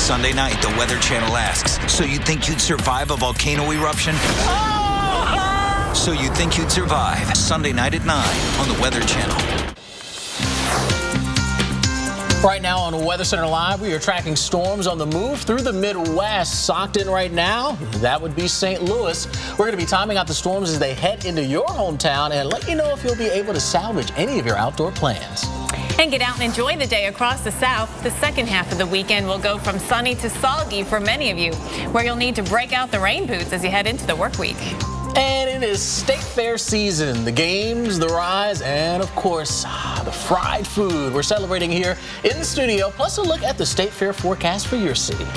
Sunday night, the Weather Channel asks, so you'd think you'd survive a volcano eruption? So you'd think you'd survive Sunday night at 9 on the Weather Channel. Right now on Weather Center Live, we are tracking storms on the move through the Midwest. Socked in right now, that would be St. Louis. We're going to be timing out the storms as they head into your hometown and let you know if you'll be able to salvage any of your outdoor plans. And get out and enjoy the day across the South. The second half of the weekend will go from sunny to soggy for many of you, where you'll need to break out the rain boots as you head into the work week. And it is State Fair season. The games, the rides, and of course, the fried food we're celebrating here in the studio, plus a look at the State Fair forecast for your city.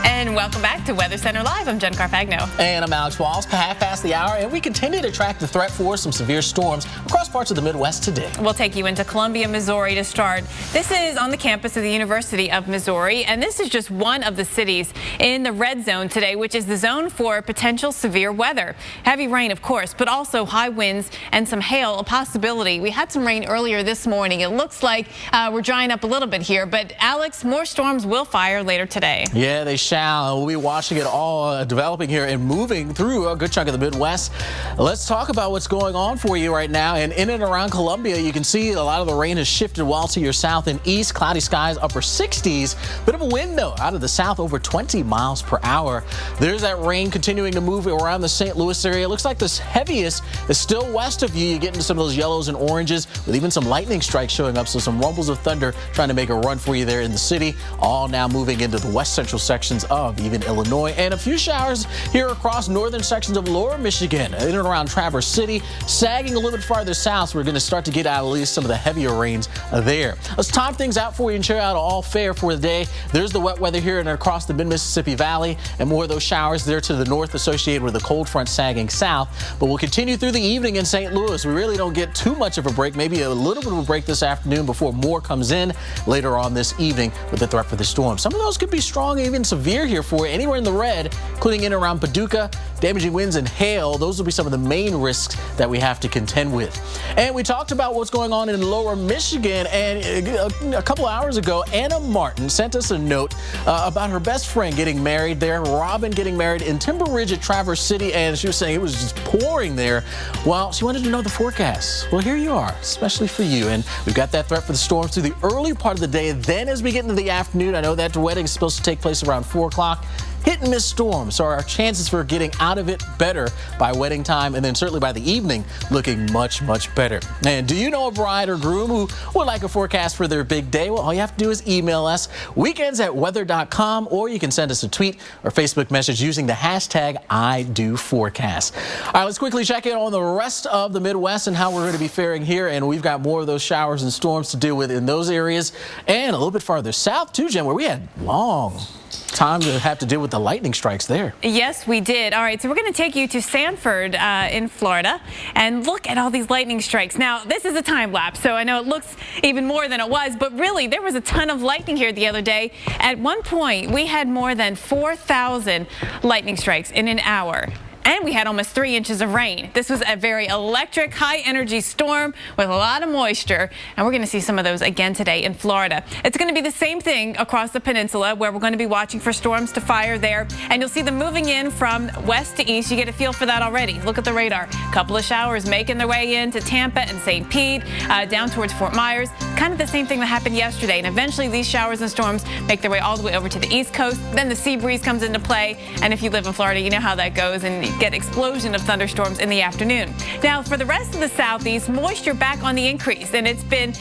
And welcome back to Weather Center Live. I'm Jen Carfagno. And I'm Alex Walls, half past the hour, and we continue to track the threat for some severe storms across parts of the Midwest today. We'll take you into Columbia, Missouri to start. This is on the campus of the University of Missouri, and this is just one of the cities in the red zone today, which is the zone for potential severe weather. Heavy rain, of course, but also high winds and some hail, a possibility. We had some rain earlier this morning. It looks like we're drying up a little bit here, but Alex, more storms will fire later today. Yeah, they shall. We'll be watching it all developing here and moving through a good chunk of the Midwest. Let's talk about what's going on for you right now. And in and around Columbia, you can see a lot of the rain has shifted well to your south and east. Cloudy skies, upper 60s. Bit of a wind, though, out of the south, over 20 miles per hour. There's that rain continuing to move around the St. Louis area. It looks like the heaviest is still west of you. You get into some of those yellows and oranges with even some lightning strikes showing up. So some rumbles of thunder trying to make a run for you there in the city. All now moving into the west central sections of even Illinois, and a few showers here across northern sections of lower Michigan, in and around Traverse City, sagging a little bit farther south. So we're going to start to get out at least some of the heavier rains there. Let's time things out for you and check out all fair for the day. There's the wet weather here and across the mid-Mississippi Valley, and more of those showers there to the north associated with the cold front sagging south. But we'll continue through the evening in St. Louis. We really don't get too much of a break, maybe a little bit of a break this afternoon before more comes in later on this evening with the threat for the storm. Some of those could be strong, even severe here for you. Anywhere in the red, including in and around Paducah, damaging winds and hail. Those will be some of the main risks that we have to contend with. And we talked about what's going on in lower Michigan, and a couple hours ago, Anna Martin sent us a note about her best friend getting married there, Robin getting married in Timber Ridge at Traverse City, and she was saying it was just pouring there. Well, she wanted to know the forecast. Well, here you are, especially for you. And we've got that threat for the storms through the early part of the day. Then as we get into the afternoon, I know that the wedding is supposed to take place around 4 o'clock. Hit and miss storms, so our chances for getting out of it better by wedding time, and then certainly by the evening looking much, much better. And do you know a bride or groom who would like a forecast for their big day? Well, all you have to do is email us weekends@weather.com, or you can send us a tweet or Facebook message using the hashtag #IDoForecast. All right, let's quickly check in on the rest of the Midwest and how we're going to be faring here. And we've got more of those showers and storms to deal with in those areas, and a little bit farther south too, Jen, where we had long time to have to deal with the lightning strikes there. Yes, we did. All right, so we're going to take you to Sanford in Florida and look at all these lightning strikes. Now, this is a time lapse, so I know it looks even more than it was, but really there was a ton of lightning here the other day. At one point, we had more than 4,000 lightning strikes in an hour. And we had almost 3 inches of rain. This was a very electric, high-energy storm with a lot of moisture, and we're going to see some of those again today in Florida. It's going to be the same thing across the peninsula, where we're going to be watching for storms to fire there, and you'll see them moving in from west to east. You get a feel for that already. Look at the radar. A couple of showers making their way into Tampa and St. Pete, down towards Fort Myers. Kind of the same thing that happened yesterday, and eventually these showers and storms make their way all the way over to the east coast. Then the sea breeze comes into play, and if you live in Florida, you know how that goes, and you get explosion of thunderstorms in the afternoon. Now, for the rest of the southeast, moisture back on the increase, and it's been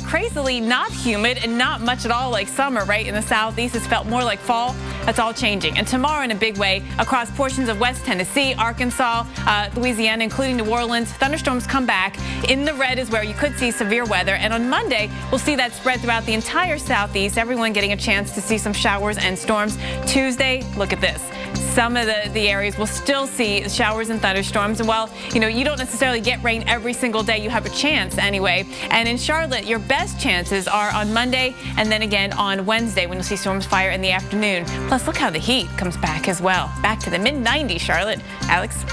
crazily not humid and not much at all like summer, right? In the southeast, it's felt more like fall. That's all changing. And tomorrow, in a big way, across portions of West Tennessee, Arkansas, Louisiana, including New Orleans, thunderstorms come back. In the red is where you could see severe weather. And on Monday, we'll see that spread throughout the entire southeast, everyone getting a chance to see some showers and storms. Tuesday, look at this. Some of the areas will still see showers and thunderstorms. And while, you don't necessarily get rain every single day, you have a chance anyway. And in Charlotte, your best chances are on Monday and then again on Wednesday when you'll see storms fire in the afternoon. Plus, look how the heat comes back as well. Back to the mid-90s, Charlotte. Alex?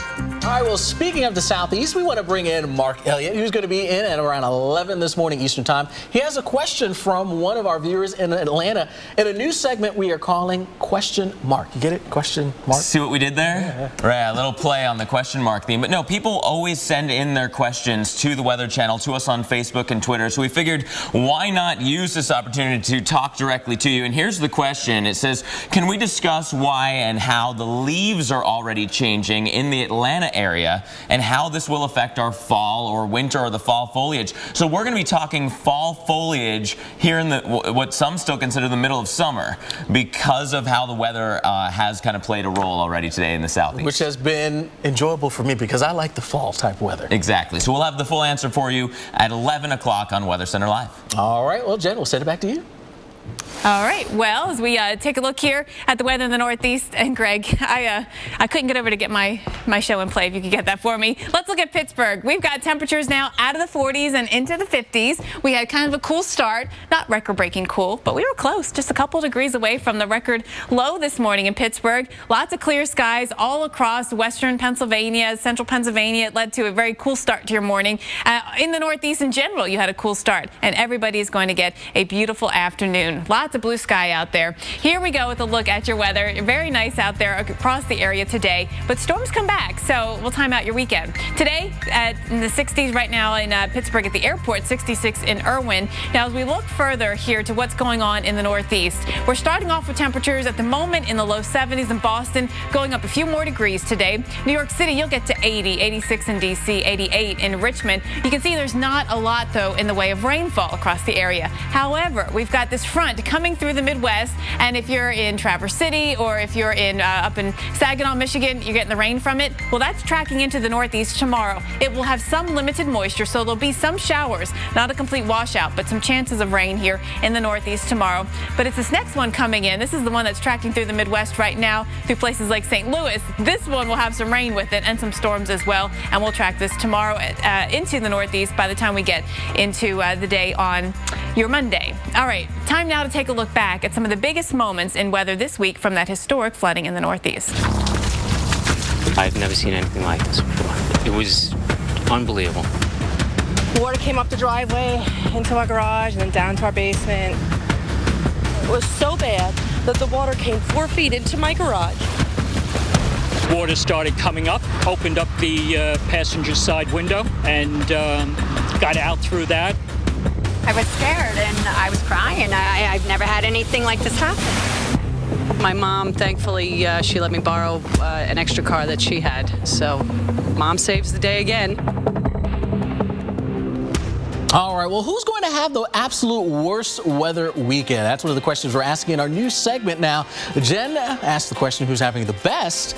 All right, well, speaking of the Southeast, we want to bring in Mark Elliott, who's going to be in at around 11 this morning Eastern Time. He has a question from one of our viewers in Atlanta in a new segment we are calling Question Mark. You get it? Question Mark? See what we did there? Yeah. Right, a little play on the question mark theme. But no, people always send in their questions to the Weather Channel, to us on Facebook and Twitter. So we figured, why not use this opportunity to talk directly to you? And here's the question. It says, can we discuss why and how the leaves are already changing in the Atlanta area and how this will affect our fall or winter or the fall foliage? So we're going to be talking fall foliage here in the what some still consider the middle of summer because of how the weather has kind of played a role already today in the Southeast. Which has been enjoyable for me because I like the fall type weather. Exactly. So we'll have the full answer for you at 11 o'clock on Weather Center Live. All right. Well, Jen, we'll send it back to you. All right. Well, as we take a look here at the weather in the Northeast, and Greg, I couldn't get over to get my show in play if you could get that for me. Let's look at Pittsburgh. We've got temperatures now out of the 40s and into the 50s. We had kind of a cool start, not record-breaking cool, but we were close, just a couple degrees away from the record low this morning in Pittsburgh. Lots of clear skies all across western Pennsylvania, central Pennsylvania. It led to a very cool start to your morning. In the Northeast in general, you had a cool start, and everybody is going to get a beautiful afternoon. Lots of blue sky out there. Here we go with a look at your weather. Very nice out there across the area today, but storms come back, so we'll time out your weekend. Today in the 60s right now in Pittsburgh at the airport, 66 in Irwin. Now as we look further here to what's going on in the Northeast, we're starting off with temperatures at the moment in the low 70s in Boston, going up a few more degrees today. New York City, you'll get to 80, 86 in D.C., 88 in Richmond. You can see there's not a lot though in the way of rainfall across the area. However, we've got this front coming through the Midwest, and if you're in Traverse City or if you're in up in Saginaw, Michigan, you're getting the rain from it. Well, that's tracking into the Northeast tomorrow. It will have some limited moisture, so there'll be some showers, not a complete washout, but some chances of rain here in the Northeast tomorrow. But it's this next one coming in. This is the one that's tracking through the Midwest right now, through places like St. Louis. This one will have some rain with it and some storms as well, and we'll track this tomorrow into the Northeast by the time we get into the day on your Monday. All right, time now to take a look back at some of the biggest moments in weather this week from that historic flooding in the Northeast. I've never seen anything like this before. It was unbelievable. Water came up the driveway into my garage and then down to our basement. It was so bad that the water came 4 feet into my garage. Water started coming up, opened up the passenger side window, and got out through that. I was scared and I was crying. I've never had anything like this happen. My mom, thankfully, she let me borrow an extra car that she had. So Mom saves the day again. All right, well, who's going to have the absolute worst weather weekend? That's one of the questions we're asking in our new segment now. Jen asked the question, who's having the best?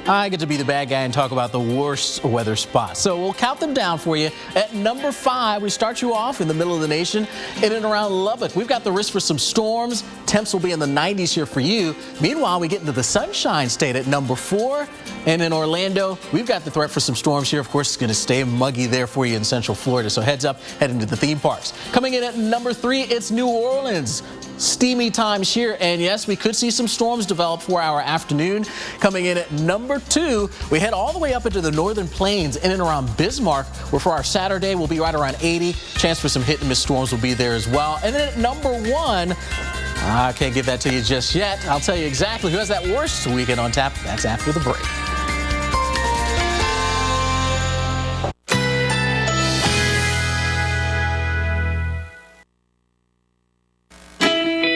I get to be the bad guy and talk about the worst weather spots. So we'll count them down for you. At number 5, we start you off in the middle of the nation, in and around Lubbock. We've got the risk for some storms. Temps will be in the 90s here for you. Meanwhile, we get into the Sunshine State at number 4. And in Orlando, we've got the threat for some storms here. Of course, it's going to stay muggy there for you in Central Florida. So heads up, heading to the theme parks. Coming in at number 3, it's New Orleans. Steamy times here, and yes, we could see some storms develop for our afternoon. Coming in at number 2, we head all the way up into the northern plains in and around Bismarck, where for our Saturday we'll be right around 80. Chance for some hit and miss storms will be there as well. And then at number 1, I can't give that to you just yet. I'll tell you exactly who has that worst weekend on tap. That's after the break.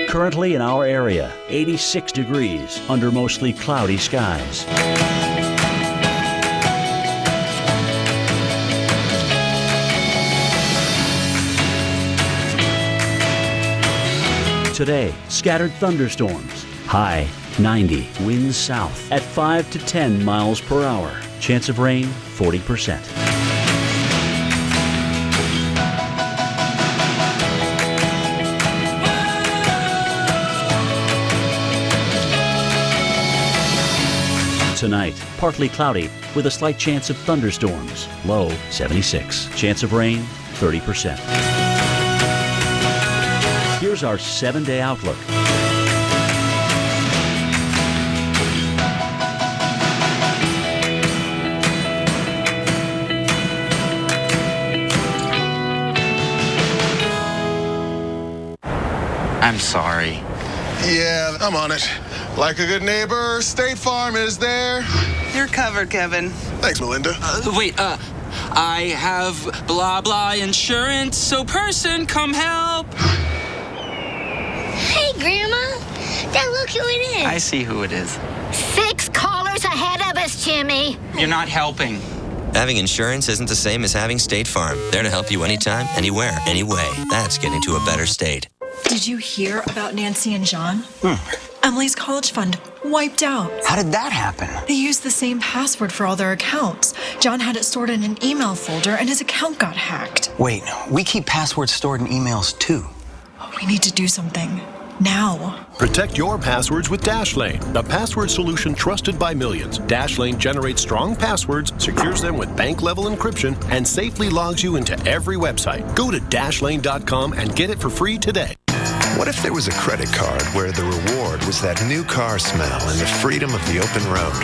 Currently in our area, 86 degrees under mostly cloudy skies. Today, scattered thunderstorms. High 90, winds south at 5 to 10 miles per hour. Chance of rain 40%. Tonight, partly cloudy with a slight chance of thunderstorms. Low 76. Chance of rain 30%. Here's our 7-day outlook. I'm sorry. Yeah, I'm on it. Like a good neighbor, State Farm is there. You're covered, Kevin. Thanks, Melinda. I have blah blah insurance, so person, come help. Hey, Grandma. Now look who it is. I see who it is. 6 callers ahead of us, Jimmy. You're not helping. Having insurance isn't the same as having State Farm. There to help you anytime, anywhere, anyway. That's getting to a better state. Did you hear about Nancy and John? Emily's college fund wiped out. How did that happen? They used the same password for all their accounts. John had it stored in an email folder and his account got hacked. Wait, we keep passwords stored in emails too. We need to do something. Now. Protect your passwords with Dashlane, the password solution trusted by millions. Dashlane generates strong passwords, secures them with bank-level encryption, and safely logs you into every website. Go to Dashlane.com and get it for free today. What if there was a credit card where the reward was that new car smell and the freedom of the open road?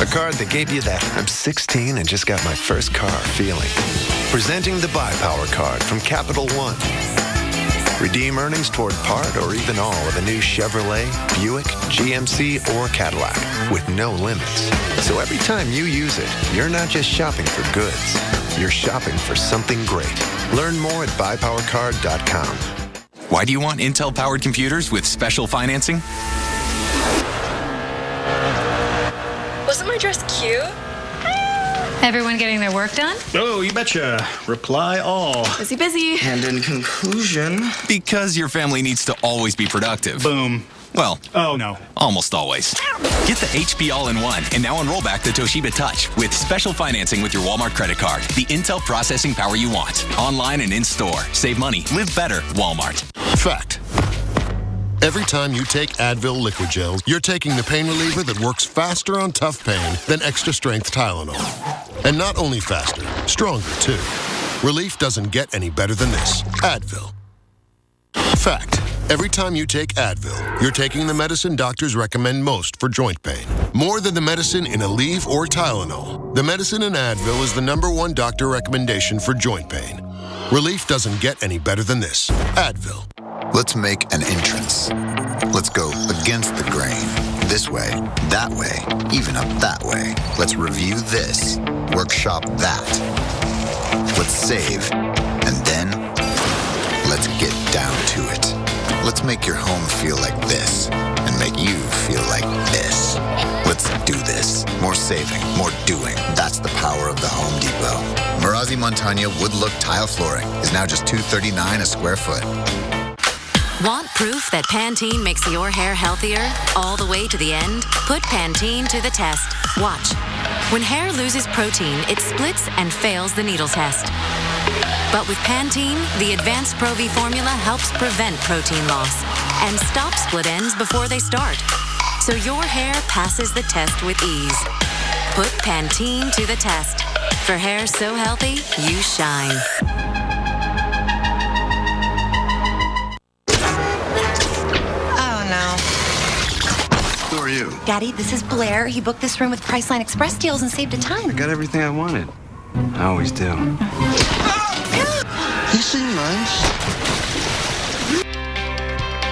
A card that gave you that I'm 16 and just got my first car feeling. Presenting the Buy Power card from Capital One. Redeem earnings toward part or even all of a new Chevrolet, Buick, GMC, or Cadillac with no limits. So every time you use it, you're not just shopping for goods. You're shopping for something great. Learn more at buypowercard.com. Why do you want Intel-powered computers with special financing? Wasn't my dress cute? Everyone getting their work done? Oh, you betcha. Reply all. Busy. And in conclusion... Because your family needs to always be productive. Boom. Well, oh no. Almost always. Get the HP All-in-One and now enroll back the Toshiba Touch with special financing with your Walmart credit card. The Intel processing power you want. Online and in-store. Save money. Live better. Walmart. Fact. Every time you take Advil Liquid Gel, you're taking the pain reliever that works faster on tough pain than extra-strength Tylenol. And not only faster, stronger too. Relief doesn't get any better than this. Advil. Fact. Every time you take Advil, you're taking the medicine doctors recommend most for joint pain. More than the medicine in Aleve or Tylenol, the medicine in Advil is the #1 doctor recommendation for joint pain. Relief doesn't get any better than this. Advil. Let's make an entrance. Let's go against the grain. This way, that way, even up that way. Let's review this, workshop that. Let's save, and then let's get down to it. Let's make your home feel like this, and make you feel like this. Let's do this. More saving, more doing. That's the power of the Home Depot. Marazzi Montagna wood look tile flooring is now just $239 a square foot. Want proof that Pantene makes your hair healthier all the way to the end? Put Pantene to the test. Watch. When hair loses protein, it splits and fails the needle test. But with Pantene, the Advanced Pro-V formula helps prevent protein loss and stop split ends before they start. So your hair passes the test with ease. Put Pantene to the test. For hair so healthy, you shine. Who are you? Daddy, this is Blair. He booked this room with Priceline Express deals and saved a ton. I got everything I wanted. I always do. You seem nice.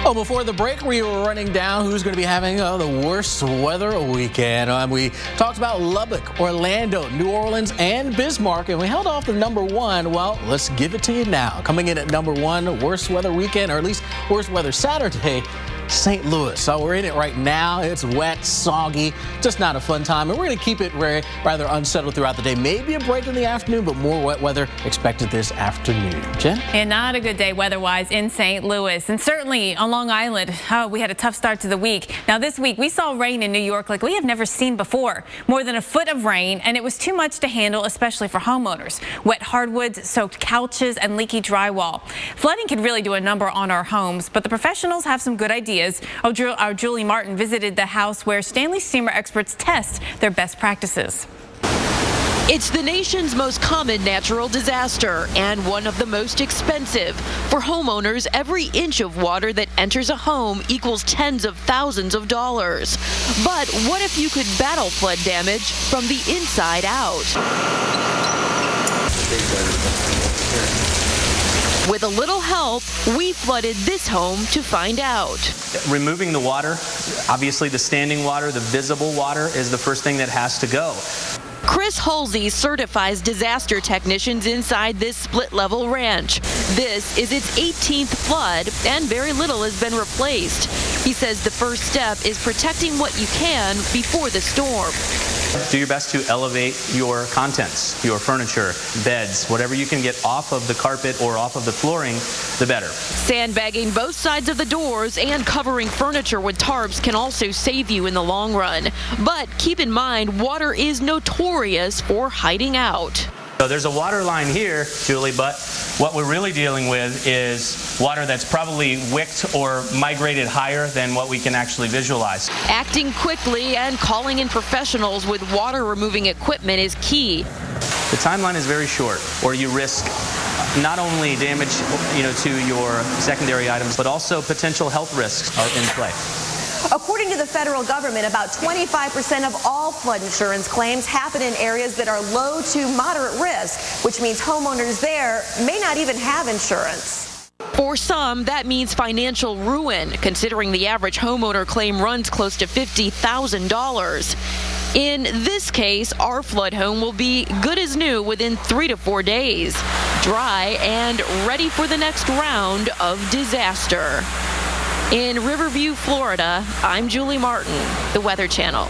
Oh, before the break, we were running down who's going to be having the worst weather weekend. We talked about Lubbock, Orlando, New Orleans, and Bismarck, and we held off the #1. Well, let's give it to you now. Coming in at #1, worst weather weekend, or at least worst weather Saturday, St. Louis. So we're in it right now. It's wet, soggy, just not a fun time. And we're going to keep it rather unsettled throughout the day. Maybe a break in the afternoon, but more wet weather expected this afternoon. Jen? And not a good day weather-wise in St. Louis. And certainly on Long Island, we had a tough start to the week. Now this week, we saw rain in New York like we have never seen before. More than a foot of rain, and it was too much to handle, especially for homeowners. Wet hardwoods, soaked couches, and leaky drywall. Flooding could really do a number on our homes, but the professionals have some good ideas. Our Julie Martin visited the house where Stanley Steamer experts test their best practices. It's the nation's most common natural disaster and one of the most expensive. For homeowners, every inch of water that enters a home equals tens of thousands of dollars. But what if you could battle flood damage from the inside out? With a little help, we flooded this home to find out. Removing the water, obviously the standing water, the visible water is the first thing that has to go. Chris Halsey certifies disaster technicians inside this split-level ranch. This is its 18th flood, and very little has been replaced. He says the first step is protecting what you can before the storm. Do your best to elevate your contents, your furniture, beds, whatever you can get off of the carpet or off of the flooring, the better. Sandbagging both sides of the doors and covering furniture with tarps can also save you in the long run. But keep in mind, water is notorious for hiding out. So there's a water line here, Julie, but what we're really dealing with is water that's probably wicked or migrated higher than what we can actually visualize. Acting quickly and calling in professionals with water removing equipment is key. The timeline is very short, or you risk not only damage, to your secondary items, but also potential health risks are in play. According to the federal government, about 25% of all flood insurance claims happen in areas that are low to moderate risk, which means homeowners there may not even have insurance. For some, that means financial ruin, considering the average homeowner claim runs close to $50,000. In this case, our flood home will be good as new within 3 to 4 days, dry and ready for the next round of disaster. In Riverview, Florida, I'm Julie Martin, the Weather Channel.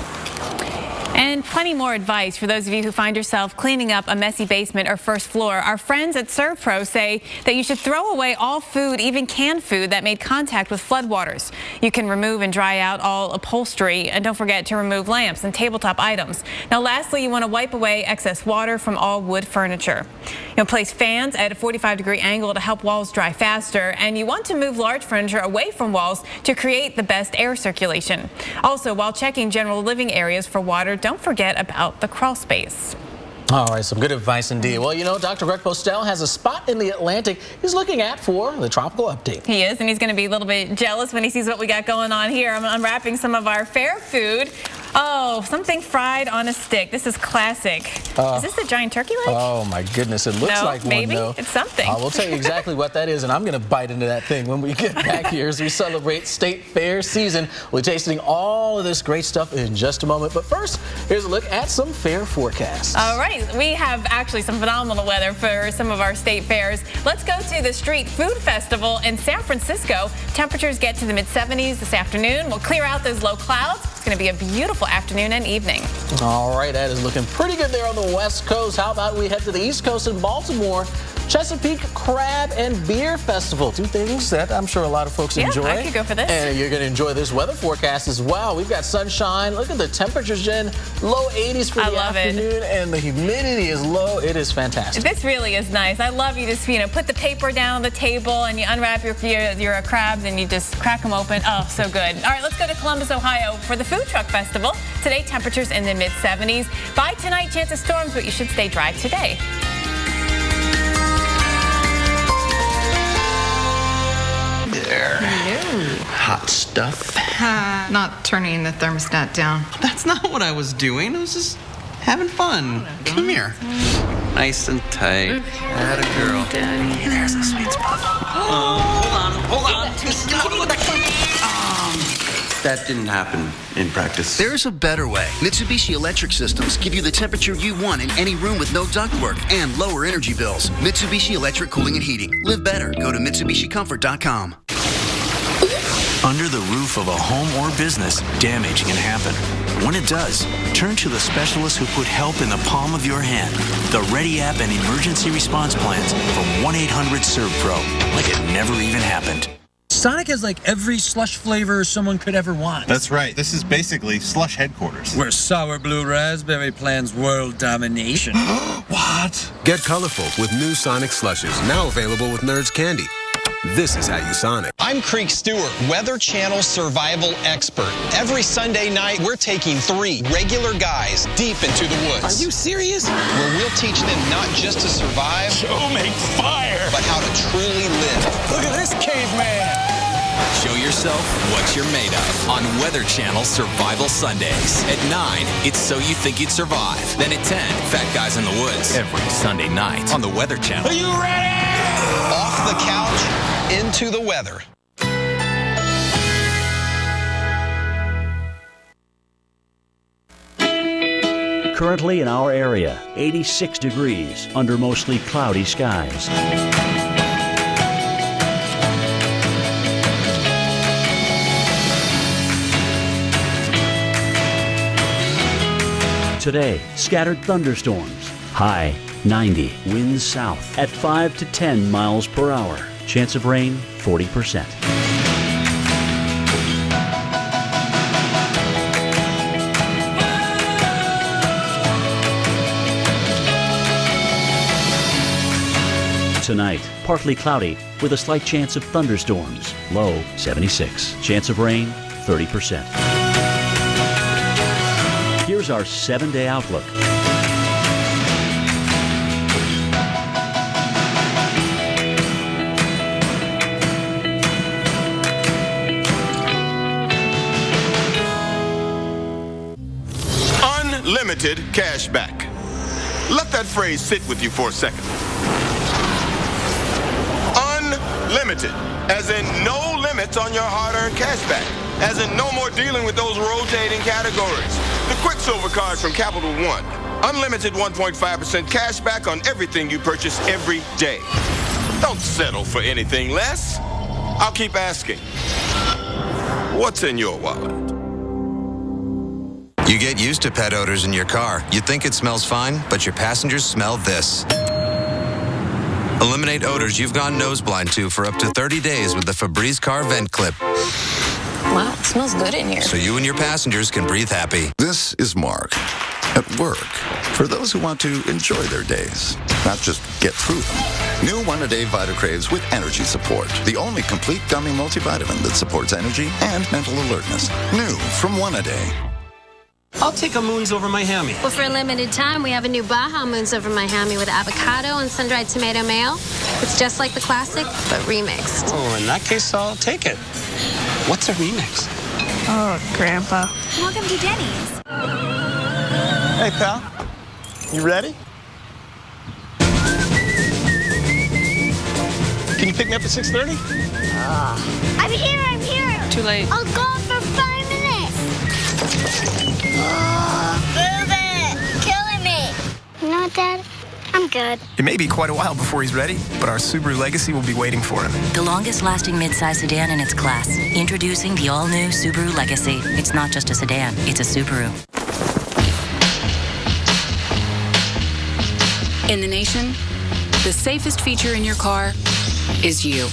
And plenty more advice for those of you who find yourself cleaning up a messy basement or first floor. Our friends at ServPro say that you should throw away all food, even canned food, that made contact with floodwaters. You can remove and dry out all upholstery, and don't forget to remove lamps and tabletop items. Now, lastly, you want to wipe away excess water from all wood furniture. You'll place fans at a 45-degree angle to help walls dry faster, and you want to move large furniture away from walls to create the best air circulation. Also, while checking general living areas for water, don't forget about the crawl space. All right, some good advice indeed. Well, Dr. Greg Postel has a spot in the Atlantic he's looking at for the tropical update. He is, and he's going to be a little bit jealous when he sees what we got going on here. I'm unwrapping some of our fair food. Oh, something fried on a stick. This is classic. Is this a giant turkey leg? Oh, my goodness. It looks like maybe one, though. It's something. We'll tell you exactly what that is, and I'm going to bite into that thing when we get back here as we celebrate State Fair season. We'll be tasting all of this great stuff in just a moment. But first, here's a look at some fair forecasts. All right. We have actually some phenomenal weather for some of our state fairs. Let's go to the Street Food Festival in San Francisco. Temperatures get to the mid-70s this afternoon. We'll clear out those low clouds. It's going to be a beautiful afternoon and evening. All right, that is looking pretty good there on the West Coast. How about we head to the East Coast in Baltimore? Chesapeake Crab and Beer Festival. Two things that I'm sure a lot of folks enjoy. I could go for this. And you're going to enjoy this weather forecast as well. We've got sunshine. Look at the temperatures, Jen. Low 80s for the afternoon, and the humidity is low. It is fantastic. This really is nice. I love you just, put the paper down on the table and you unwrap your crabs and you just crack them open. Oh, so good. All right, let's go to Columbus, Ohio for the Food Truck Festival. Today, temperatures in the mid-70s. By tonight, chance of storms, but you should stay dry today. There. Hot stuff. Not turning the thermostat down. That's not what I was doing. I was just having fun. Come here. Nice and tight. Atta girl. Daddy. There's a sweet spot. Hold on. That didn't happen in practice. There's a better way. Mitsubishi Electric Systems give you the temperature you want in any room with no ductwork and lower energy bills. Mitsubishi Electric Cooling and Heating. Live better. Go to MitsubishiComfort.com. Under the roof of a home or business, damage can happen. When it does, turn to the specialists who put help in the palm of your hand. The Ready app and emergency response plans from 1-800-SERVPRO. Like it never even happened. Sonic has like every slush flavor someone could ever want. That's right. This is basically slush headquarters. Where sour blue raspberry plans world domination. What? Get colorful with new Sonic slushes, now available with Nerds candy. This is how you Sonic. I'm Creek Stewart, Weather Channel survival expert. Every Sunday night, we're taking 3 regular guys deep into the woods. Are you serious? Where we'll teach them not just to survive, Show make fire, but how to truly live. Look at this caveman. Show yourself what you're made of on Weather Channel Survival Sundays. At 9, it's So You Think You'd Survive. Then at 10, Fat Guys in the Woods. Every Sunday night on the Weather Channel. Are you ready? Off the couch, into the weather. Currently in our area, 86 degrees under mostly cloudy skies. Today, scattered thunderstorms. High 90. Winds south at 5 to 10 miles per hour. Chance of rain 40%. Tonight, partly cloudy with a slight chance of thunderstorms. Low 76. Chance of rain 30%. Here's our 7-day outlook. Unlimited cash back. Let that phrase sit with you for a second. Unlimited, as in no limits on your hard-earned cash back. As in no more dealing with those rotating categories. The Quicksilver card from Capital One. Unlimited 1.5% cash back on everything you purchase every day. Don't settle for anything less. I'll keep asking. What's in your wallet? You get used to pet odors in your car. You think it smells fine, but your passengers smell this. Eliminate odors you've gone nose blind to for up to 30 days with the Febreze Car Vent Clip. Wow, it smells good in here. So you and your passengers can breathe happy. This is Mark at work. For those who want to enjoy their days, not just get through them. New One-A-Day VitaCraves with energy support. The only complete gummy multivitamin that supports energy and mental alertness. New from One-A-Day. I'll take a Moons over my hammy. Well, for a limited time, we have a new Baja Moons over my hammy with avocado and sun-dried tomato mayo. It's just like the classic, but remixed. Oh, in that case, I'll take it. What's a remix? Oh, Grandpa. Welcome to Denny's. Hey, pal. You ready? Can you pick me up at 6:30? I'm here. Too late. I'll go for 5 minutes. Move it. Killing me. You know what, Dad? I'm good. It may be quite a while before he's ready, but our Subaru Legacy will be waiting for him. The longest-lasting midsize sedan in its class. Introducing the all-new Subaru Legacy. It's not just a sedan, it's a Subaru. In the nation, the safest feature in your car is you.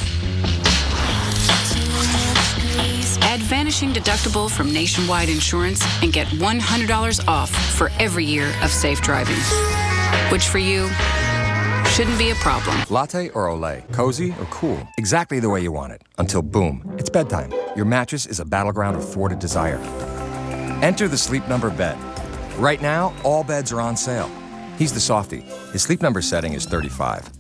Add Vanishing Deductible from Nationwide Insurance and get $100 off for every year of safe driving. Which for you shouldn't be a problem. Latte or Olay, cozy or cool, exactly the way you want it. Until boom, it's bedtime. Your mattress is a battleground of thwarted desire. Enter the Sleep Number bed. Right now, all beds are on sale. He's the softie. His Sleep Number setting is 35.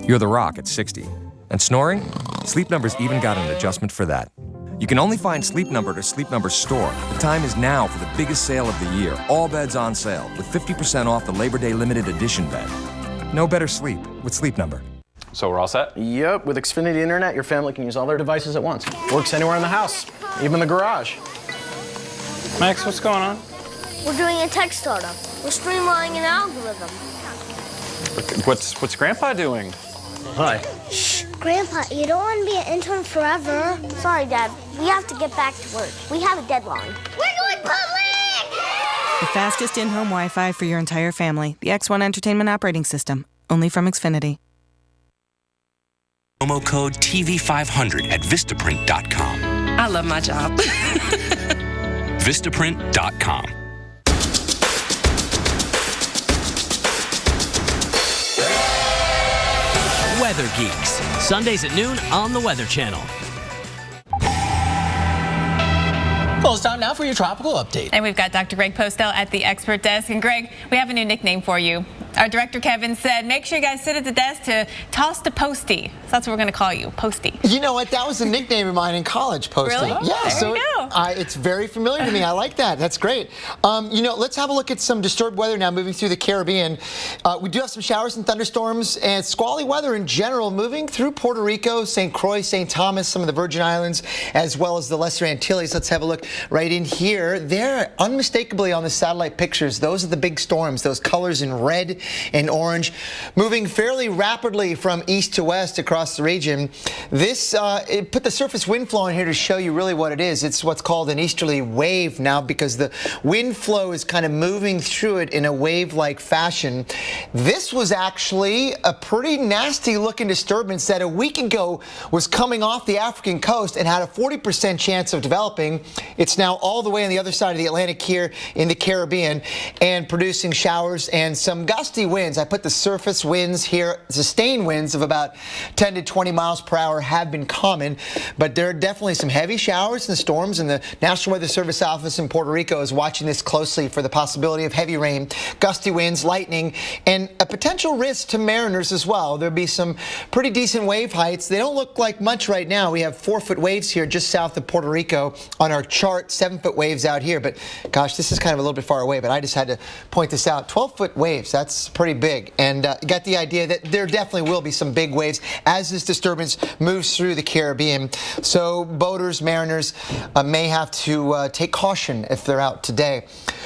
You're the rock at 60. And snoring? Sleep Number's even got an adjustment for that. You can only find Sleep Number at a Sleep Number store. The time is now for the biggest sale of the year. All beds on sale with 50% off the Labor Day limited edition bed. No better sleep with Sleep Number. So we're all set? Yep, with Xfinity Internet, your family can use all their devices at once. Works anywhere in the house, even the garage. Max, what's going on? We're doing a tech startup. We're streamlining an algorithm. What's Grandpa doing? Hi. Shh, Grandpa, you don't want to be an intern forever. Sorry, Dad. We have to get back to work. We have a deadline. We're going public! The fastest in-home Wi-Fi for your entire family. The X1 Entertainment operating system. Only from Xfinity. Promo code TV500 at Vistaprint.com. I love my job. Vistaprint.com. Weather Geeks, Sundays at noon on the Weather Channel. Well, it's time now for your tropical update. And we've got Dr. Greg Postel at the expert desk. And Greg, we have a new nickname for you. Our director, Kevin, said, make sure you guys sit at the desk to toss to Posty. So that's what we're going to call you, Posty. You know what? That was a nickname of mine in college, Posty. Really? Yeah, There so you go. it's very familiar to me. I like that. That's great. Let's have a look at some disturbed weather now moving through the Caribbean. We do have some showers and thunderstorms and squally weather in general moving through Puerto Rico, St. Croix, St. Thomas, some of the Virgin Islands, as well as the Lesser Antilles. Let's have a look right in here. There, unmistakably on the satellite pictures, those are the big storms, those colors in red and orange, moving fairly rapidly from east to west across the region. This it put the surface wind flow in here to show you really what it is. It's what's called an easterly wave now because the wind flow is kind of moving through it in a wave-like fashion. This was actually a pretty nasty looking disturbance that a week ago was coming off the African coast and had a 40% chance of developing. It's now all the way on the other side of the Atlantic here in the Caribbean and producing showers and some gusty winds. I put the surface winds here. Sustained winds of about 10 to 20 miles per hour have been common, but there are definitely some heavy showers and storms, and the National Weather Service office in Puerto Rico is watching this closely for the possibility of heavy rain, gusty winds, lightning, and a potential risk to mariners as well. There'll be some pretty decent wave heights. They don't look like much right now. We have 4-foot waves here just south of Puerto Rico on our chart, 7-foot waves out here, but gosh, this is kind of a little bit far away, but I just had to point this out. 12-foot waves, that's pretty big, and you got the idea that there definitely will be some big waves as this disturbance moves through the Caribbean. So boaters, mariners may have to take caution if they're out today.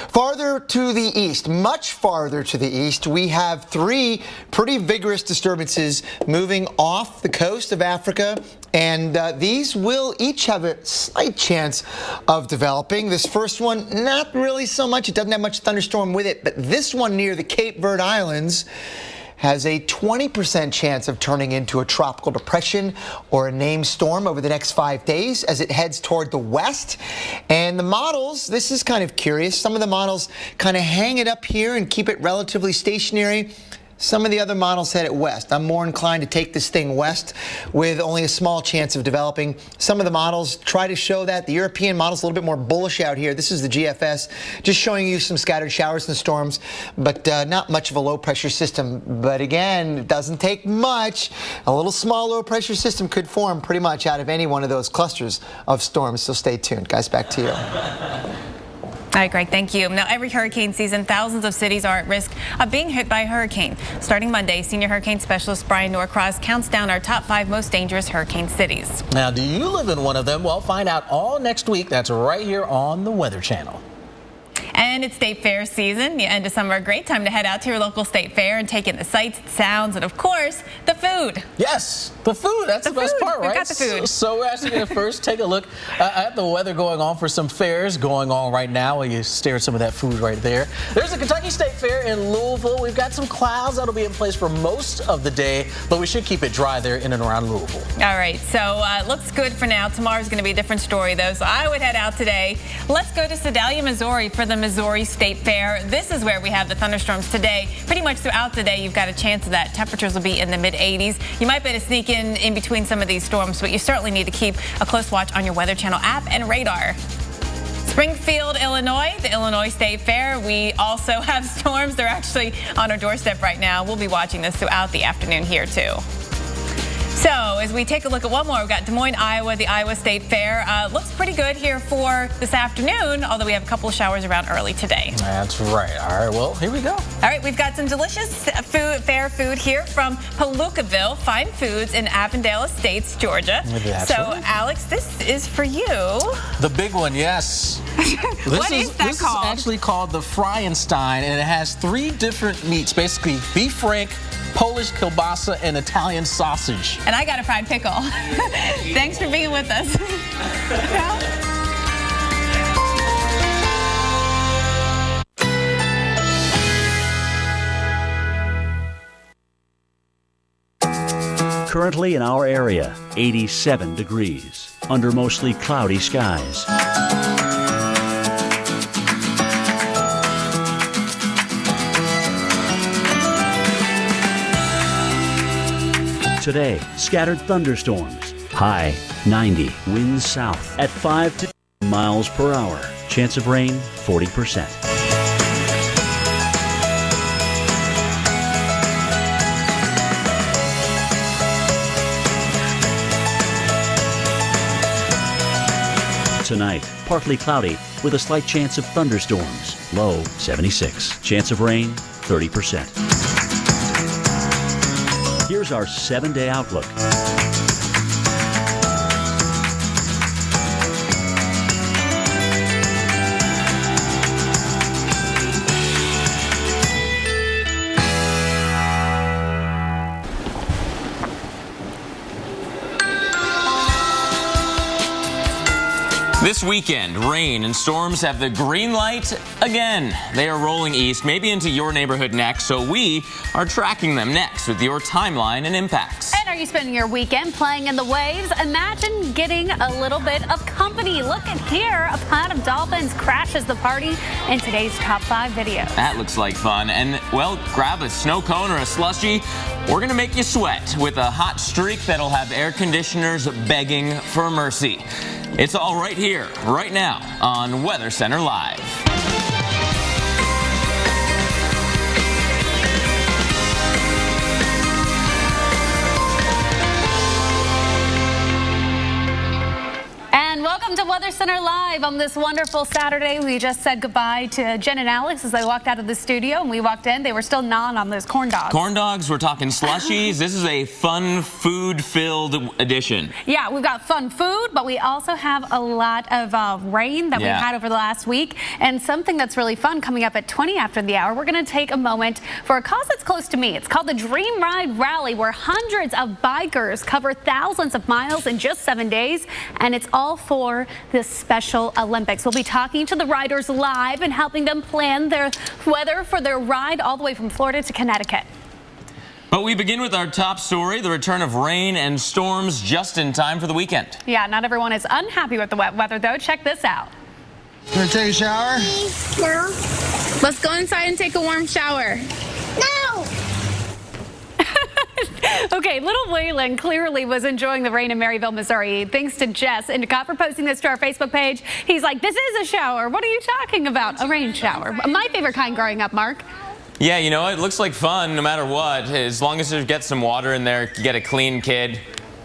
Farther to the east, much farther to the east, we have 3 pretty vigorous disturbances moving off the coast of Africa, and these will each have a slight chance of developing. This first one, not really so much. It doesn't have much thunderstorm with it, but this one near the Cape Verde Islands has a 20% chance of turning into a tropical depression or a named storm over the next 5 days as it heads toward the west. And the models, this is kind of curious, some of the models kind of hang it up here and keep it relatively stationary. Some of the other models head it west. I'm more inclined to take this thing west with only a small chance of developing. Some of the models try to show that. The European model's a little bit more bullish out here. This is the GFS, just showing you some scattered showers and storms, but not much of a low pressure system. But again, it doesn't take much. A little small low pressure system could form pretty much out of any one of those clusters of storms. So stay tuned. Guys, back to you. All right, Greg, thank you. Now, every hurricane season, thousands of cities are at risk of being hit by a hurricane. Starting Monday, Senior Hurricane Specialist Brian Norcross counts down our top 5 most dangerous hurricane cities. Now, do you live in one of them? Well, find out all next week. That's right here on the Weather Channel. And it's State Fair season. The end of summer, a great time to head out to your local state fair and take in the sights, the sounds, and of course, the food. Yes, the food. That's the best part, right? We've got the food. So we're actually going to first take a look at the weather going on for some fairs going on right now. While you stare at some of that food right there. There's the Kentucky State Fair in Louisville. We've got some clouds that'll be in place for most of the day, but we should keep it dry there in and around Louisville. All right, so looks good for now. Tomorrow's going to be a different story, though, so I would head out today. Let's go to Sedalia, Missouri for the Missouri State Fair. This is where we have the thunderstorms today. Pretty much throughout the day, you've got a chance of that. Temperatures will be in the mid-80s. You might be able to sneak in between some of these storms, but you certainly need to keep a close watch on your Weather Channel app and radar. Springfield, Illinois, the Illinois State Fair. We also have storms. They're actually on our doorstep right now. We'll be watching this throughout the afternoon here, too. So as we take a look at one more, we've got Des Moines, Iowa, the Iowa State Fair. Looks pretty good here for this afternoon, although we have a couple of showers around early today. That's right. All right, well, here we go. All right, we've got some delicious fair food here from Palookaville Fine Foods in Avondale Estates, Georgia. That's so, right. Alex, this is for you. The big one, yes. What is that this called? This is actually called the Fryenstein, and it has 3 different meats, basically beef frank, Polish kielbasa, and Italian sausage. And I got a fried pickle. Thanks for being with us. Currently in our area, 87 degrees, under mostly cloudy skies. Today, scattered thunderstorms. High 90. Winds south at 5 to 10 miles per hour. Chance of rain 40%. tonight. Partly cloudy with a slight chance of thunderstorms. Low 76. Chance of rain 30%. Here's our 7-day outlook. This weekend, rain and storms have the green light again. They are rolling east, maybe into your neighborhood next, so we are tracking them next with your timeline and impacts. And are you spending your weekend playing in the waves? Imagine getting a little bit of company. Look at here, a pod of dolphins crashes the party in today's Top 5 video. That looks like fun. And, well, grab a snow cone or a slushie. We're going to make you sweat with a hot streak that'll have air conditioners begging for mercy. It's all right here, right now, on Weather Center Live. And welcome to Weather Center Live on this wonderful Saturday. We just said goodbye to Jen and Alex as they walked out of the studio, and we walked in. They were still gnawing on those corn dogs. Corn dogs, we're talking slushies. This is a fun, food-filled edition. Yeah, we've got fun food, but we also have a lot of rain that we've had over the last week. And something that's really fun coming up at 20 after the hour, we're going to take a moment for a cause that's close to me. It's called the Dream Ride Rally, where hundreds of bikers cover thousands of miles in just 7 days, and it's all for the Special Olympics. We'll be talking to the riders live and helping them plan their weather for their ride all the way from Florida to Connecticut. But we begin with our top story, the return of rain and storms just in time for the weekend. Yeah, not everyone is unhappy with the wet weather, though. Check this out. Gonna take a shower? No. Let's go inside and take a warm shower. No! Okay, little Waylon clearly was enjoying the rain in Maryville, Missouri. Thanks to Jess Endicott for posting this to our Facebook page. He's like, this is a shower. What are you talking about? A rain shower. My favorite kind growing up, Mark. Yeah, you know, it looks like fun no matter what. As long as you get some water in there, you get a clean kid,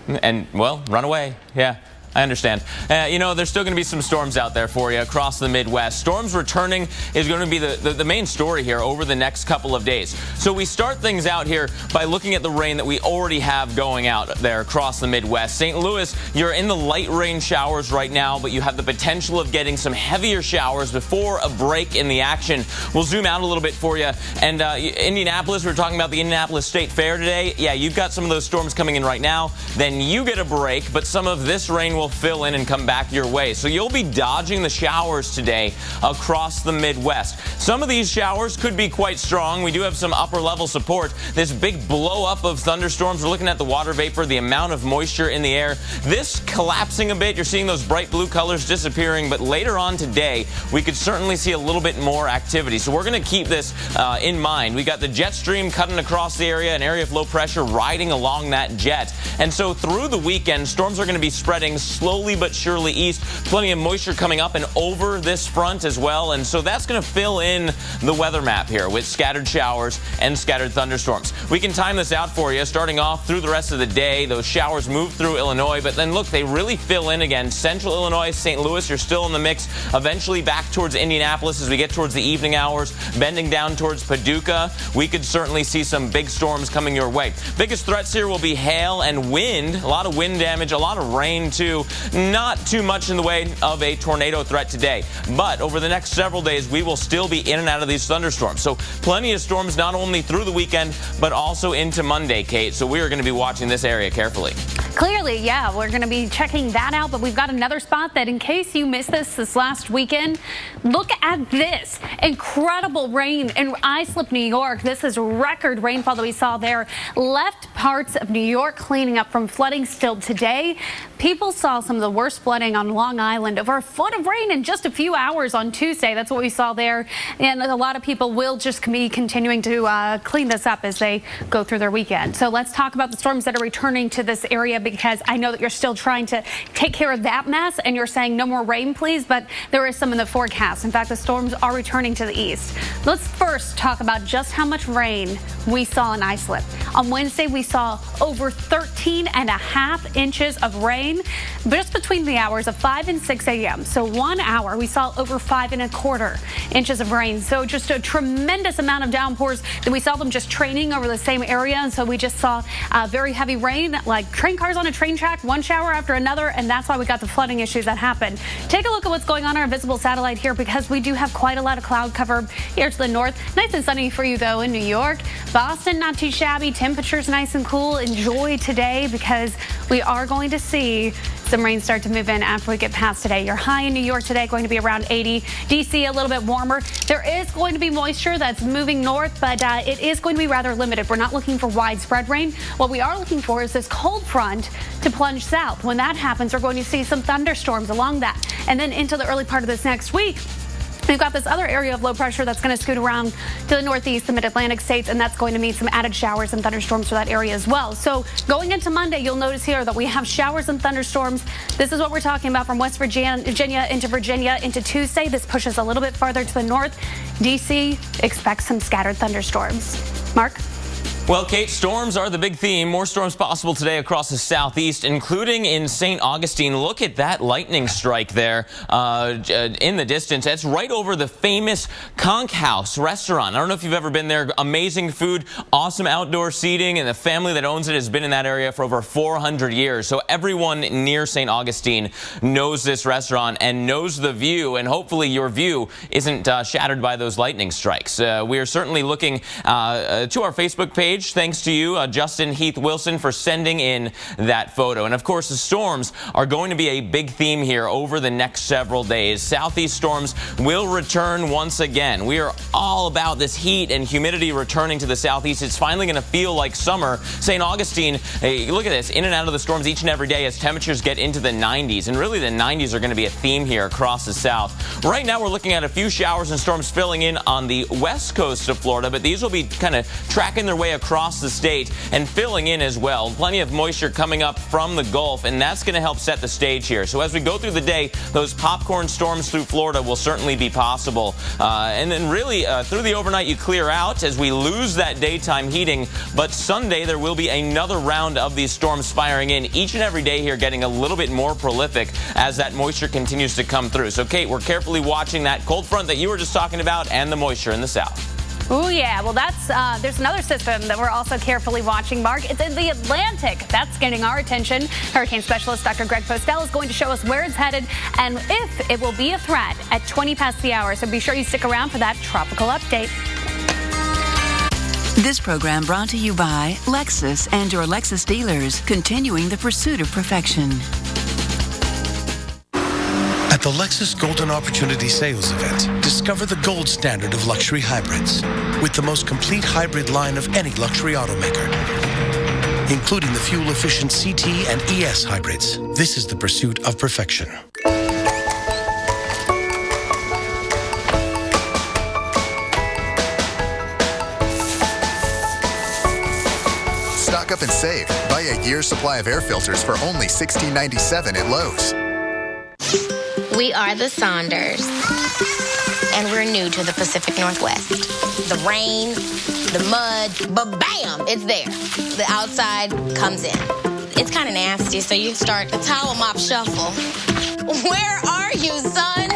and, well, run away. Yeah. I understand. You know, there's still going to be some storms out there for you across the Midwest. Storms returning is going to be the main story here over the next couple of days. So we start things out here by looking at the rain that we already have going out there across the Midwest. St. Louis, you're in the light rain showers right now, but you have the potential of getting some heavier showers before a break in the action. We'll zoom out a little bit for you. And Indianapolis, we were talking about the Indianapolis State Fair today. Yeah, you've got some of those storms coming in right now. Then you get a break, but some of this rain will fill in and come back your way. So you'll be dodging the showers today across the Midwest. Some of these showers could be quite strong. We do have some upper level support. This big blow up of thunderstorms. We're looking at the water vapor, the amount of moisture in the air. This collapsing a bit. You're seeing those bright blue colors disappearing, but later on today, we could certainly see a little bit more activity. So we're going to keep this in mind. We got the jet stream cutting across the area, an area of low pressure riding along that jet. And so through the weekend, storms are going to be spreading slowly but surely east. Plenty of moisture coming up and over this front as well. And so that's going to fill in the weather map here with scattered showers and scattered thunderstorms. We can time this out for you. Starting off through the rest of the day, those showers move through Illinois, but then look, they really fill in again. Central Illinois, St. Louis, you're still in the mix. Eventually back towards Indianapolis as we get towards the evening hours, bending down towards Paducah. We could certainly see some big storms coming your way. Biggest threats here will be hail and wind. A lot of wind damage, a lot of rain too. Not too much in the way of a tornado threat today, but over the next several days, we will still be in and out of these thunderstorms. So plenty of storms not only through the weekend, but also into Monday, Kate. So we are going to be watching this area carefully. Clearly, yeah, we're going to be checking that out, but we've got another spot that in case you missed this last weekend, look at this incredible rain in Islip, New York. This is record rainfall that we saw there. Left parts of New York cleaning up from flooding still today. People saw some of the worst flooding on Long Island. Over a foot of rain in just a few hours on Tuesday. That's what we saw there. And a lot of people will just be continuing to clean this up as they go through their weekend. So let's talk about the storms that are returning to this area, because I know that you're still trying to take care of that mess and you're saying no more rain, please, but there is some in the forecast. In fact, the storms are returning to the east. Let's first talk about just how much rain we saw in Islip. On Wednesday, we saw over 13.5 inches of rain just between the hours of 5 and 6 a.m. So 1 hour, we saw over 5.25 inches of rain. So just a tremendous amount of downpours that we saw them just training over the same area. And so we just saw very heavy rain, like train cars on a train track, one shower after another. And that's why we got the flooding issues that happened. Take a look at what's going on our visible satellite here, because we do have quite a lot of cloud cover here to the north. Nice and sunny for you, though, in New York. Boston, not too shabby. Temperatures nice and cool. Enjoy today, because we are going to see some rain start to move in after we get past today. Your high in New York today going to be around 80. D.C. a little bit warmer. There is going to be moisture that's moving north, but it is going to be rather limited. We're not looking for widespread rain. What we are looking for is this cold front to plunge south. When that happens, we're going to see some thunderstorms along that. And then into the early part of this next week, we've got this other area of low pressure that's going to scoot around to the northeast, the mid-Atlantic states, and that's going to mean some added showers and thunderstorms for that area as well. So going into Monday, you'll notice here that we have showers and thunderstorms. This is what we're talking about from West Virginia into Virginia into Tuesday. This pushes a little bit farther to the north. D.C. expects some scattered thunderstorms. Mark? Well, Kate, storms are the big theme. More storms possible today across the southeast, including in St. Augustine. Look at that lightning strike there in the distance. That's right over the famous Conch House restaurant. I don't know if you've ever been there. Amazing food, awesome outdoor seating, and the family that owns it has been in that area for over 400 years. So everyone near St. Augustine knows this restaurant and knows the view, and hopefully your view isn't shattered by those lightning strikes. We are certainly looking to our Facebook page. Thanks to you, Justin Heath Wilson, for sending in that photo. And of course, the storms are going to be a big theme here over the next several days. Southeast storms will return once again. We are all about this heat and humidity returning to the southeast. It's finally going to feel like summer. St. Augustine, hey, look at this, in and out of the storms each and every day as temperatures get into the 90s. And really, the 90s are going to be a theme here across the south. Right now, we're looking at a few showers and storms filling in on the west coast of Florida, but these will be kind of tracking their way across the state and filling in as well. Plenty of moisture coming up from the Gulf, and that's going to help set the stage here. So as we go through the day, those popcorn storms through Florida will certainly be possible. And then really through the overnight, you clear out as we lose that daytime heating. But Sunday, there will be another round of these storms firing in each and every day here, getting a little bit more prolific as that moisture continues to come through. So Kate, we're carefully watching that cold front that you were just talking about and the moisture in the south. Oh, yeah. Well, there's another system that we're also carefully watching, Mark. It's in the Atlantic. That's getting our attention. Hurricane specialist Dr. Greg Postel is going to show us where it's headed and if it will be a threat at 20 past the hour. So be sure you stick around for that tropical update. This program brought to you by Lexus and your Lexus dealers, continuing the pursuit of perfection. At the Lexus Golden Opportunity Sales Event, discover the gold standard of luxury hybrids with the most complete hybrid line of any luxury automaker, including the fuel-efficient CT and ES hybrids. This is the pursuit of perfection. Stock up and save. Buy a year's supply of air filters for only $16.97 at Lowe's. We are the Saunders, and we're new to the Pacific Northwest. The rain, the mud, but bam, it's there. The outside comes in. It's kind of nasty, so you start the towel mop shuffle. Where are you, son?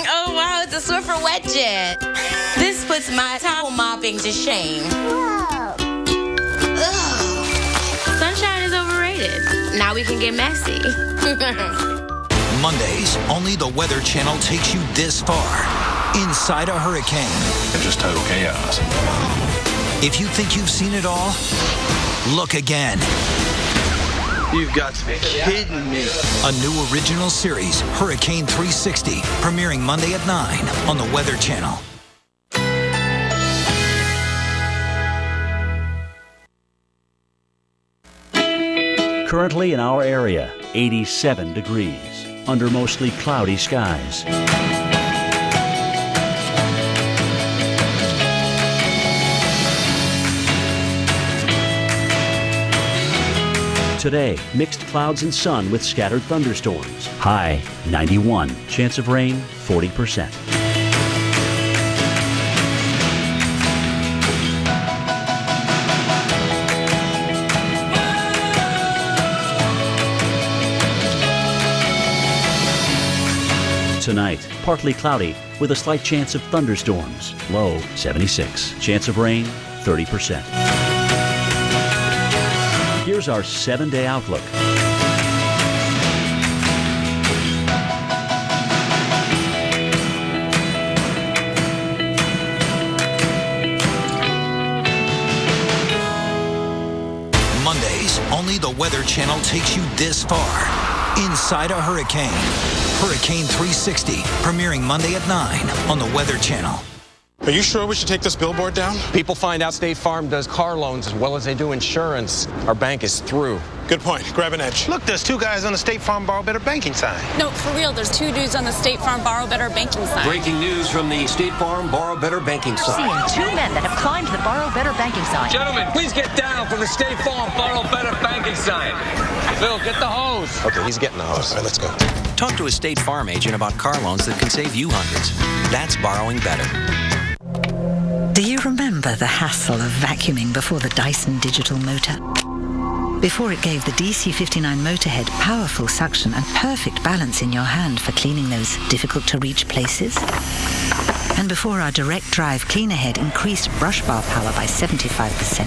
Oh, wow, it's a Swiffer wet jet. This puts my towel mopping to shame. Ugh. Sunshine is overrated. Now we can get messy. Mondays, only the Weather Channel takes you this far. Inside a hurricane. And just total chaos. If you think you've seen it all, look again. You've got to be kidding me. A new original series, Hurricane 360, premiering Monday at 9 on the Weather Channel. Currently in our area, 87 degrees, under mostly cloudy skies. Today, mixed clouds and sun with scattered thunderstorms. High 91, chance of rain 40%. Tonight, partly cloudy with a slight chance of thunderstorms. Low 76. Chance of rain 30%. Here's our 7-day outlook. Mondays, only the Weather Channel takes you this far. Inside a Hurricane. Hurricane 360, premiering Monday at 9 on the Weather Channel. Are you sure we should take this billboard down? People find out State Farm does car loans as well as they do insurance. Our bank is through. Good point. Grab an edge. Look, there's 2 guys on the State Farm Borrow Better banking sign. No, for real, there's 2 dudes on the State Farm Borrow Better banking sign. Breaking news from the State Farm Borrow Better banking sign. Seeing 2 men that have climbed the Borrow Better banking sign. Gentlemen, please get down from the State Farm Borrow Better banking sign. Phil, get the hose. Okay, he's getting the hose. All right, let's go. Talk to a State Farm agent about car loans that can save you hundreds. That's borrowing better. Do you remember the hassle of vacuuming before the Dyson Digital Motor? Before it gave the DC59 Motorhead powerful suction and perfect balance in your hand for cleaning those difficult-to-reach places? And before our direct drive cleaner head increased brush bar power by 75%?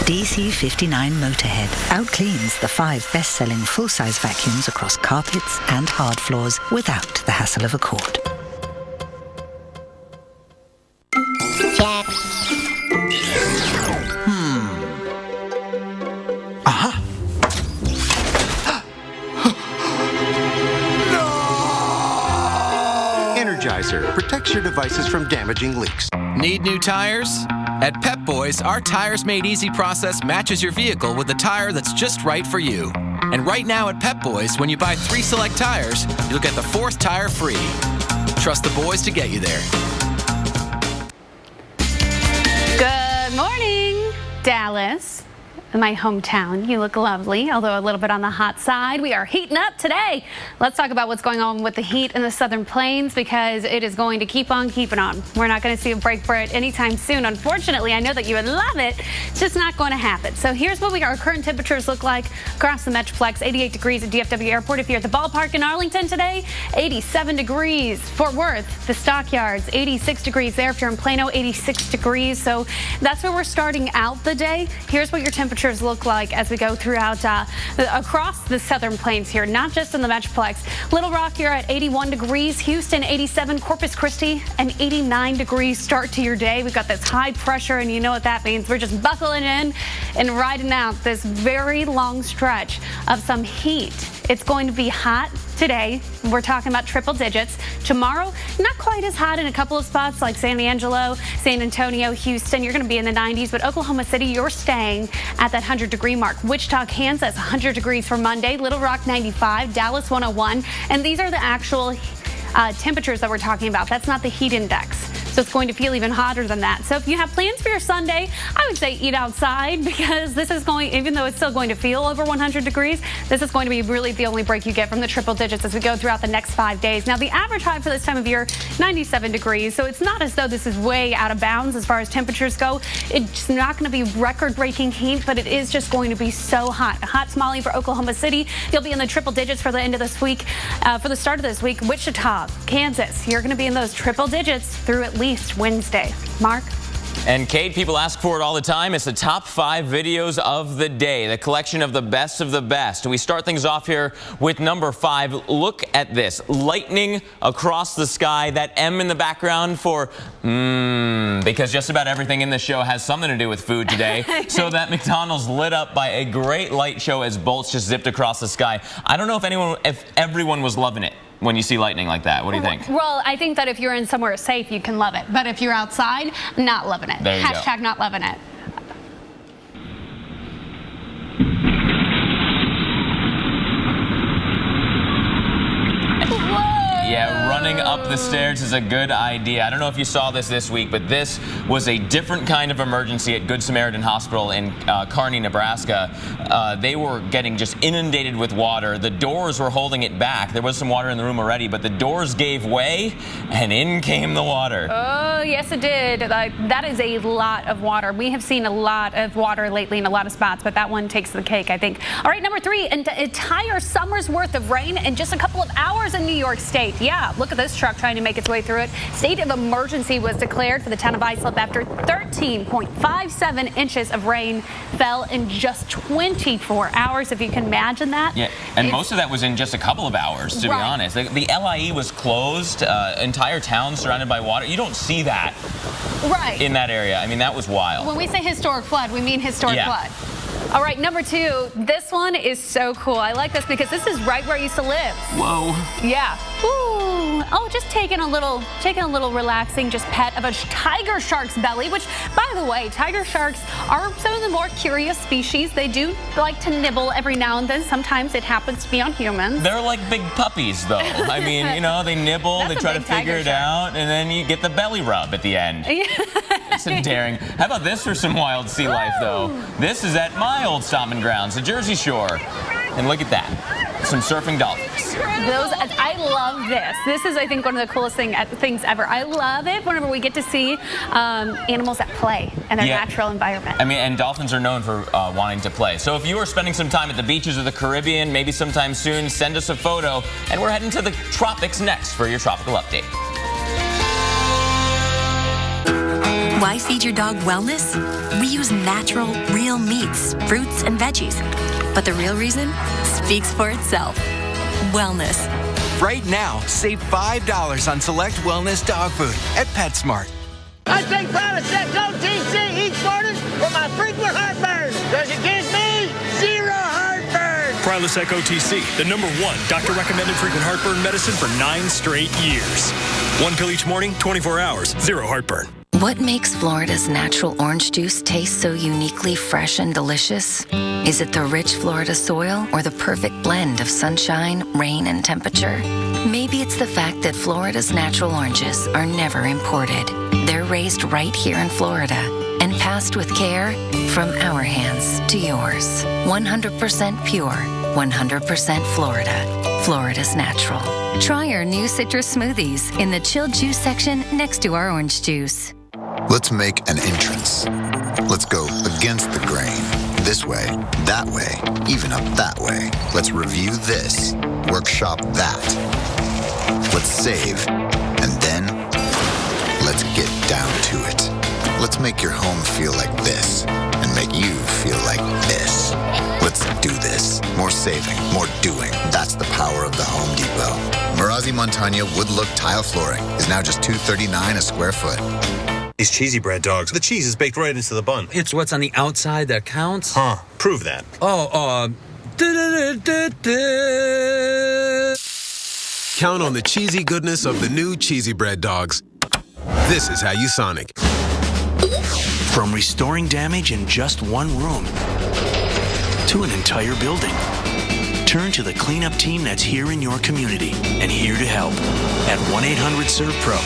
DC59 Motorhead outcleans the 5 best-selling full-size vacuums across carpets and hard floors without the hassle of a cord. Energizer protects your devices from damaging leaks. Need new tires? At Pep Boys, our Tires Made Easy process matches your vehicle with the tire that's just right for you. And right now at Pep Boys, when you buy 3 select tires, you'll get the 4th tire free. Trust the boys to get you there. Good morning, Dallas. My hometown. You look lovely, although a little bit on the hot side. We are heating up today. Let's talk about what's going on with the heat in the Southern Plains because it is going to keep on keeping on. We're not going to see a break for it anytime soon. Unfortunately, I know that you would love it. It's just not going to happen. So here's what our current temperatures look like across the Metroplex. 88 degrees at DFW Airport. If you're at the ballpark in Arlington today, 87 degrees. Fort Worth, the Stockyards, 86 degrees there. If you're in Plano, 86 degrees. So that's where we're starting out the day. Here's what your temperatures look like as we go throughout across the Southern Plains here, not just in the Metroplex. Little Rock, you're at 81 degrees. Houston, 87. Corpus Christi, an 89 degrees start to your day. We've got this high pressure, and you know what that means. We're just buckling in and riding out this very long stretch of some heat. It's going to be hot today. We're talking about triple digits. Tomorrow, not quite as hot in a couple of spots like San Angelo, San Antonio, Houston. You're going to be in the 90s, but Oklahoma City, you're staying at that 100-degree mark. Wichita, Kansas, 100 degrees for Monday. Little Rock, 95. Dallas, 101. And these are the actual temperatures that we're talking about. That's not the heat index. So it's going to feel even hotter than that. So if you have plans for your Sunday, I would say eat outside because this is going, even though it's still going to feel over 100 degrees, this is going to be really the only break you get from the triple digits as we go throughout the next 5 days. Now, the average high for this time of year, 97 degrees. So it's not as though this is way out of bounds as far as temperatures go. It's not going to be record-breaking heat, but it is just going to be so hot. A hot tamale for Oklahoma City. You'll be in the triple digits for the end of this week. For the start of this week, Wichita, Kansas, you're going to be in those triple digits through at least Wednesday. Mark? And Kate, people ask for it all the time. It's the top 5 videos of the day, the collection of the best of the best. We start things off here with number 5. Look at this. Lightning across the sky. That M in the background for because just about everything in the show has something to do with food today. So that McDonald's lit up by a great light show as bolts just zipped across the sky. I don't know if everyone was loving it. When you see lightning like that, what do you think? Well, I think that if you're in somewhere safe, you can love it. But if you're outside, not loving it. There you Hashtag not loving it. Yeah, running up the stairs is a good idea. I don't know if you saw this week, but this was a different kind of emergency at Good Samaritan Hospital in Kearney, Nebraska. They were getting just inundated with water. The doors were holding it back. There was some water in the room already, but the doors gave way, and in came the water. Oh, yes, it did. That is a lot of water. We have seen a lot of water lately in a lot of spots, but that one takes the cake, I think. All right, number 3, an entire summer's worth of rain in just a couple of hours in New York State. Yeah, look at of this truck trying to make its way through it. State of emergency was declared for the town of Islip after 13.57 inches of rain fell in just 24 hours, if you can imagine that. Yeah, and most of that was in just a couple of hours, to be honest. The LIE was closed, entire town surrounded by water. You don't see that in that area. I mean, that was wild. When we say historic flood, we mean historic flood. All right, number 2. This one is so cool. I like this because this is right where I used to live. Whoa. Yeah. Ooh. Oh, just taking a little relaxing just pet of a tiger shark's belly, which, by the way, tiger sharks are some of the more curious species. They do like to nibble every now and then. Sometimes it happens to be on humans. They're like big puppies, though. I mean, you know, they nibble, they try to figure it out, and then you get the belly rub at the end. It's so daring. How about this for some wild sea life, though? This is at my old stomping grounds, the Jersey Shore. And look at that. Some surfing dolphins. I love this. This is, I think, one of the coolest things ever. I love it whenever we get to see animals at play in their natural environment. I mean, and dolphins are known for wanting to play. So if you are spending some time at the beaches of the Caribbean, maybe sometime soon, send us a photo. And we're heading to the tropics next for your tropical update. Why feed your dog wellness? We use natural, real meats, fruits, and veggies. But the real reason speaks for itself. Wellness. Right now, save $5 on select wellness dog food at PetSmart. I take Prilosec OTC each morning for my frequent heartburn, because it gives me zero heartburn. Prilosec OTC, the #1 doctor-recommended frequent heartburn medicine for 9 straight years. 1 pill each morning, 24 hours, zero heartburn. What makes Florida's natural orange juice taste so uniquely fresh and delicious? Is it the rich Florida soil or the perfect blend of sunshine, rain, and temperature? Maybe it's the fact that Florida's natural oranges are never imported. They're raised right here in Florida and passed with care from our hands to yours. 100% pure, 100% Florida. Florida's natural. Try our new citrus smoothies in the chilled juice section next to our orange juice. Let's make an entrance. Let's go against the grain. This way, that way, even up that way. Let's review this, workshop that. Let's save, and then let's get down to it. Let's make your home feel like this, and make you feel like this. Let's do this. More saving, more doing. That's the power of the Home Depot. Marazzi Montagna wood look tile flooring is now just $239 a square foot. These cheesy bread dogs, the cheese is baked right into the bun. It's what's on the outside that counts? Huh, prove that. Count on the cheesy goodness of the new cheesy bread dogs. This is how you Sonic. From restoring damage in just one room to an entire building, turn to the cleanup team that's here in your community and here to help at 1-800-SERVE-PRO,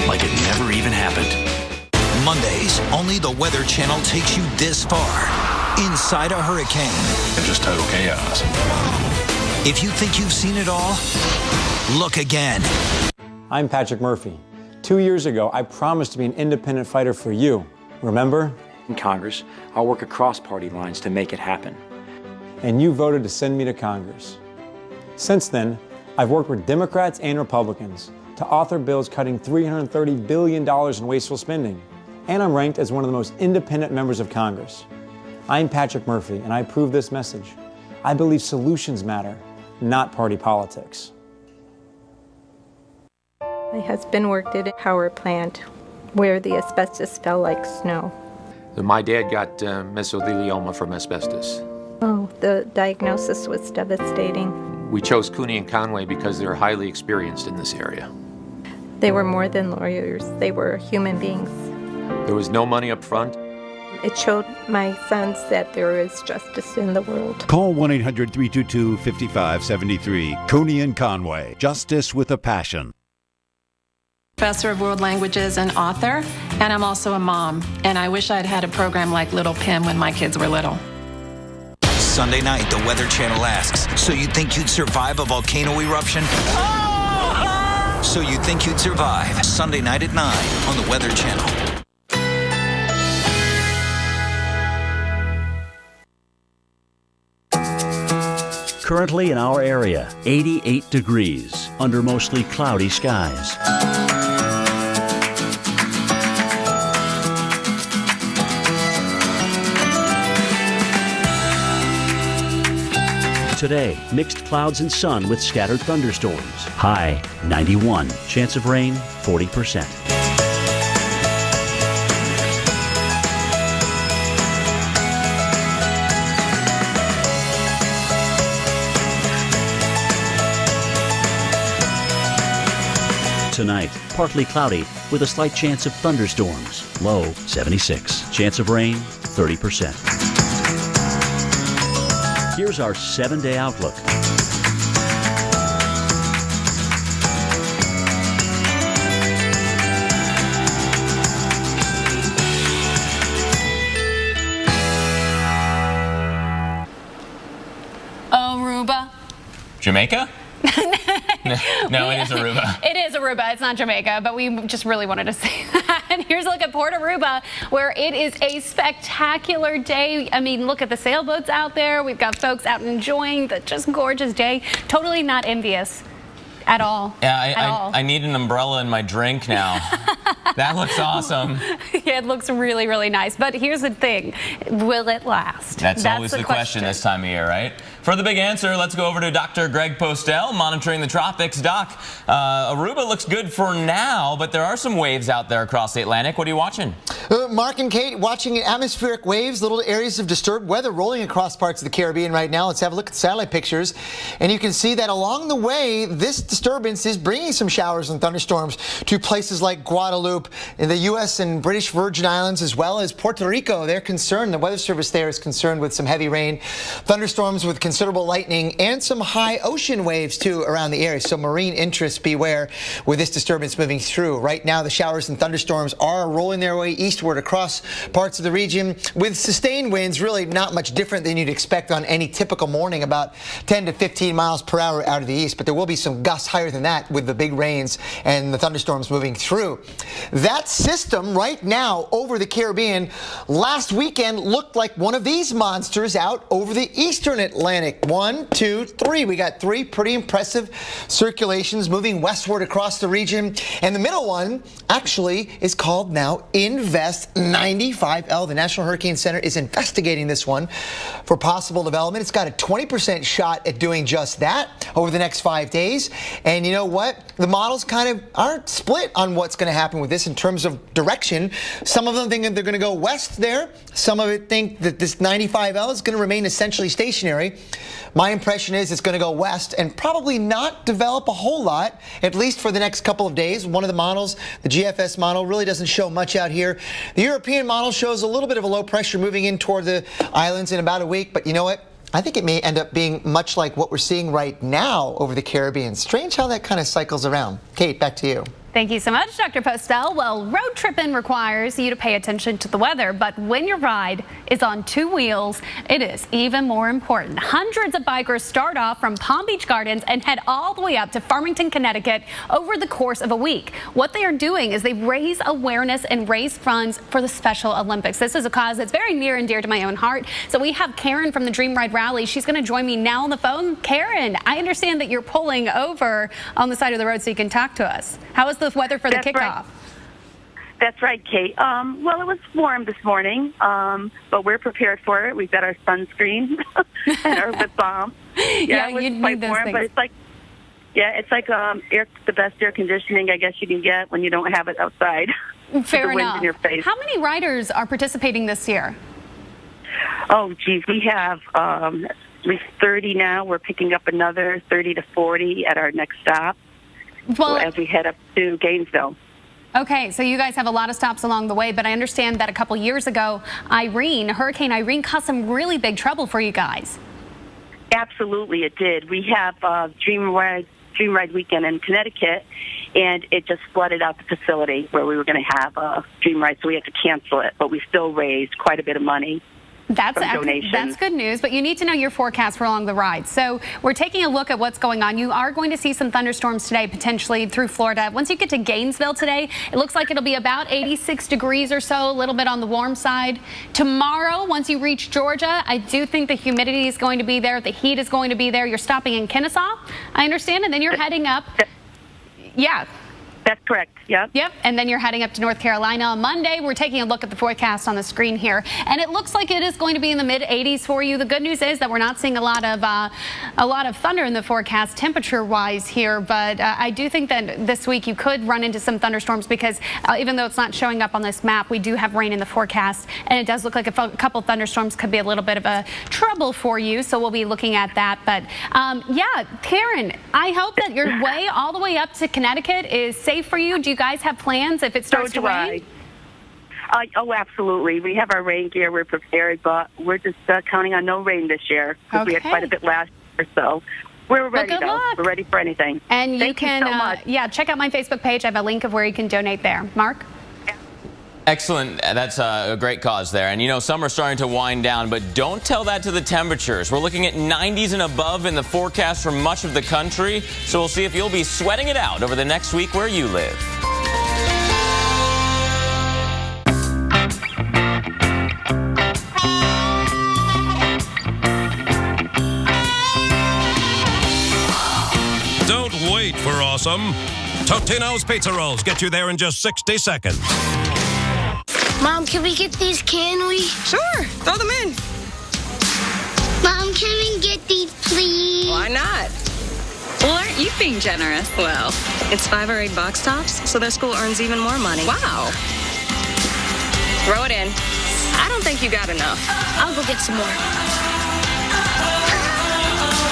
like it never even happened. Mondays, only the Weather Channel takes you this far. Inside a hurricane. And just total chaos. If you think you've seen it all, look again. I'm Patrick Murphy. 2 years ago, I promised to be an independent fighter for you. Remember? In Congress, I'll work across party lines to make it happen. And you voted to send me to Congress. Since then, I've worked with Democrats and Republicans to author bills cutting $330 billion in wasteful spending. And I'm ranked as one of the most independent members of Congress. I'm Patrick Murphy, and I approve this message. I believe solutions matter, not party politics. My husband worked at a power plant where the asbestos fell like snow. My dad got mesothelioma from asbestos. Oh, the diagnosis was devastating. We chose Cooney and Conway because they're highly experienced in this area. They were more than lawyers, they were human beings. There was no money up front. It showed my sons that there is justice in the world. Call 1-800-322-5573. Cooney and Conway. Justice with a passion. Professor of world languages and author, and I'm also a mom. And I wish I'd had a program like Little Pim when my kids were little. Sunday night, the Weather Channel asks, so you think you'd survive a volcano eruption? So you think you'd survive? Sunday night at 9 on the Weather Channel. Currently in our area, 88 degrees under mostly cloudy skies. Today, mixed clouds and sun with scattered thunderstorms. High 91. Chance of rain 40%. Tonight, partly cloudy with a slight chance of thunderstorms. Low 76. Chance of rain 30%. Here's our 7-day outlook. Aruba. Jamaica? No, it is Aruba. It is Aruba. It's not Jamaica, but we just really wanted to say that. And here's a look at Port Aruba, where it is a spectacular day. I mean, look at the sailboats out there. We've got folks out enjoying the just gorgeous day. Totally not envious at all. Yeah, I need an umbrella in my drink now. That looks awesome. Yeah, it looks really, really nice. But here's the thing. Will it last? That's always the question this time of year, right? For the big answer, let's go over to Dr. Greg Postel, monitoring the tropics. Doc, Aruba looks good for now, but there are some waves out there across the Atlantic. What are you watching? Mark and Kate, watching atmospheric waves, little areas of disturbed weather rolling across parts of the Caribbean right now. Let's have a look at satellite pictures. And you can see that along the way, this disturbance is bringing some showers and thunderstorms to places like Guadeloupe in the U.S. and British Virgin Islands, as well as Puerto Rico. They're concerned, the Weather Service there is concerned with some heavy rain, thunderstorms with considerable lightning, and some high ocean waves, too, around the area. So marine interests, beware with this disturbance moving through. Right now, the showers and thunderstorms are rolling their way eastward across parts of the region with sustained winds, really not much different than you'd expect on any typical morning, about 10 to 15 miles per hour out of the east. But there will be some gusts higher than that with the big rains and the thunderstorms moving through. That system right now over the Caribbean last weekend looked like one of these monsters out over the eastern Atlantic. 1, 2, 3. We got 3 pretty impressive circulations moving westward across the region. And the middle one actually is called now Invest 95L. The National Hurricane Center is investigating this one for possible development. It's got a 20% shot at doing just that over the next 5 days. And you know what? The models kind of aren't split on what's going to happen with this in terms of direction. Some of them think that they're going to go west there. Some of it think that this 95L is going to remain essentially stationary. My impression is it's going to go west and probably not develop a whole lot, at least for the next couple of days. One of the models, the GFS model, really doesn't show much out here. The European model shows a little bit of a low pressure moving in toward the islands in about a week, but you know what? I think it may end up being much like what we're seeing right now over the Caribbean. Strange how that kind of cycles around. Kate, back to you. Thank you so much, Dr. Postel. Well, road tripping requires you to pay attention to the weather, but when your ride is on 2 wheels, it is even more important. Hundreds of bikers start off from Palm Beach Gardens and head all the way up to Farmington, Connecticut over the course of a week. What they are doing is they raise awareness and raise funds for the Special Olympics. This is a cause that's very near and dear to my own heart. So we have Karen from the Dream Ride Rally. She's going to join me now on the phone. Karen, I understand that you're pulling over on the side of the road so you can talk to us. How is the weather for the kickoff? Right. That's right, Kate. Well, it was warm this morning, but we're prepared for it. We've got our sunscreen and our lip balm. Yeah, it was you'd quite need those warm, things. but it's like, it's like the best air conditioning I guess you can get when you don't have it outside. Fair the wind enough. in your face. How many riders are participating this year? Oh, geez, we have at least 30 now. We're picking up another 30 to 40 at our next stop. Well, as we head up to Gainesville. Okay, so you guys have a lot of stops along the way, but I understand that a couple years ago, Hurricane Irene caused some really big trouble for you guys. Absolutely, it did. We have Dream Ride Weekend in Connecticut, and it just flooded out the facility where we were going to have a Dream Ride, so we had to cancel it, but we still raised quite a bit of money. donations. That's good news, but you need to know your forecast for along the ride. So we're taking a look at what's going on. You are going to see some thunderstorms today, potentially through Florida. Once you get to Gainesville today, it looks like it'll be about 86 degrees or so, a little bit on the warm side. Tomorrow, once you reach Georgia, I do think the humidity is going to be there. The heat is going to be there. You're stopping in Kennesaw, I understand, and then you're heading up. Yeah. That's correct. Yep. Yep. And then you're heading up to North Carolina on Monday. We're taking a look at the forecast on the screen here, and it looks like it is going to be in the mid 80s for you. The good news is that we're not seeing a lot of thunder in the forecast temperature-wise here, but I do think that this week you could run into some thunderstorms because even though it's not showing up on this map, we do have rain in the forecast, and it does look like a couple thunderstorms could be a little bit of a trouble for you. So we'll be looking at that. But yeah, Karen, I hope that your way all the way up to Connecticut is safe for you. Do you guys have plans if it starts to rain? Oh, absolutely. We have our rain gear. We're prepared, but we're just counting on no rain this year because we had quite a bit last year. So we're ready, well, good luck. We're ready for anything. And Thank you can, so much. yeah, check out my Facebook page. I have a link of where you can donate there. Mark? Excellent. That's a great cause there. And, you know, summer's starting to wind down, but don't tell that to the temperatures. We're looking at 90s and above in the forecast for much of the country, so we'll see if you'll be sweating it out over the next week where you live. Don't wait for awesome. Totino's Pizza Rolls get you there in just 60 seconds. Mom, can we get these, can we? Sure, throw them in. Mom, can we get these, please? Why not? Well, aren't you being generous? Well, it's 5 or 8 box tops, so their school earns even more money. Wow. Throw it in. I don't think you got enough. I'll go get some more.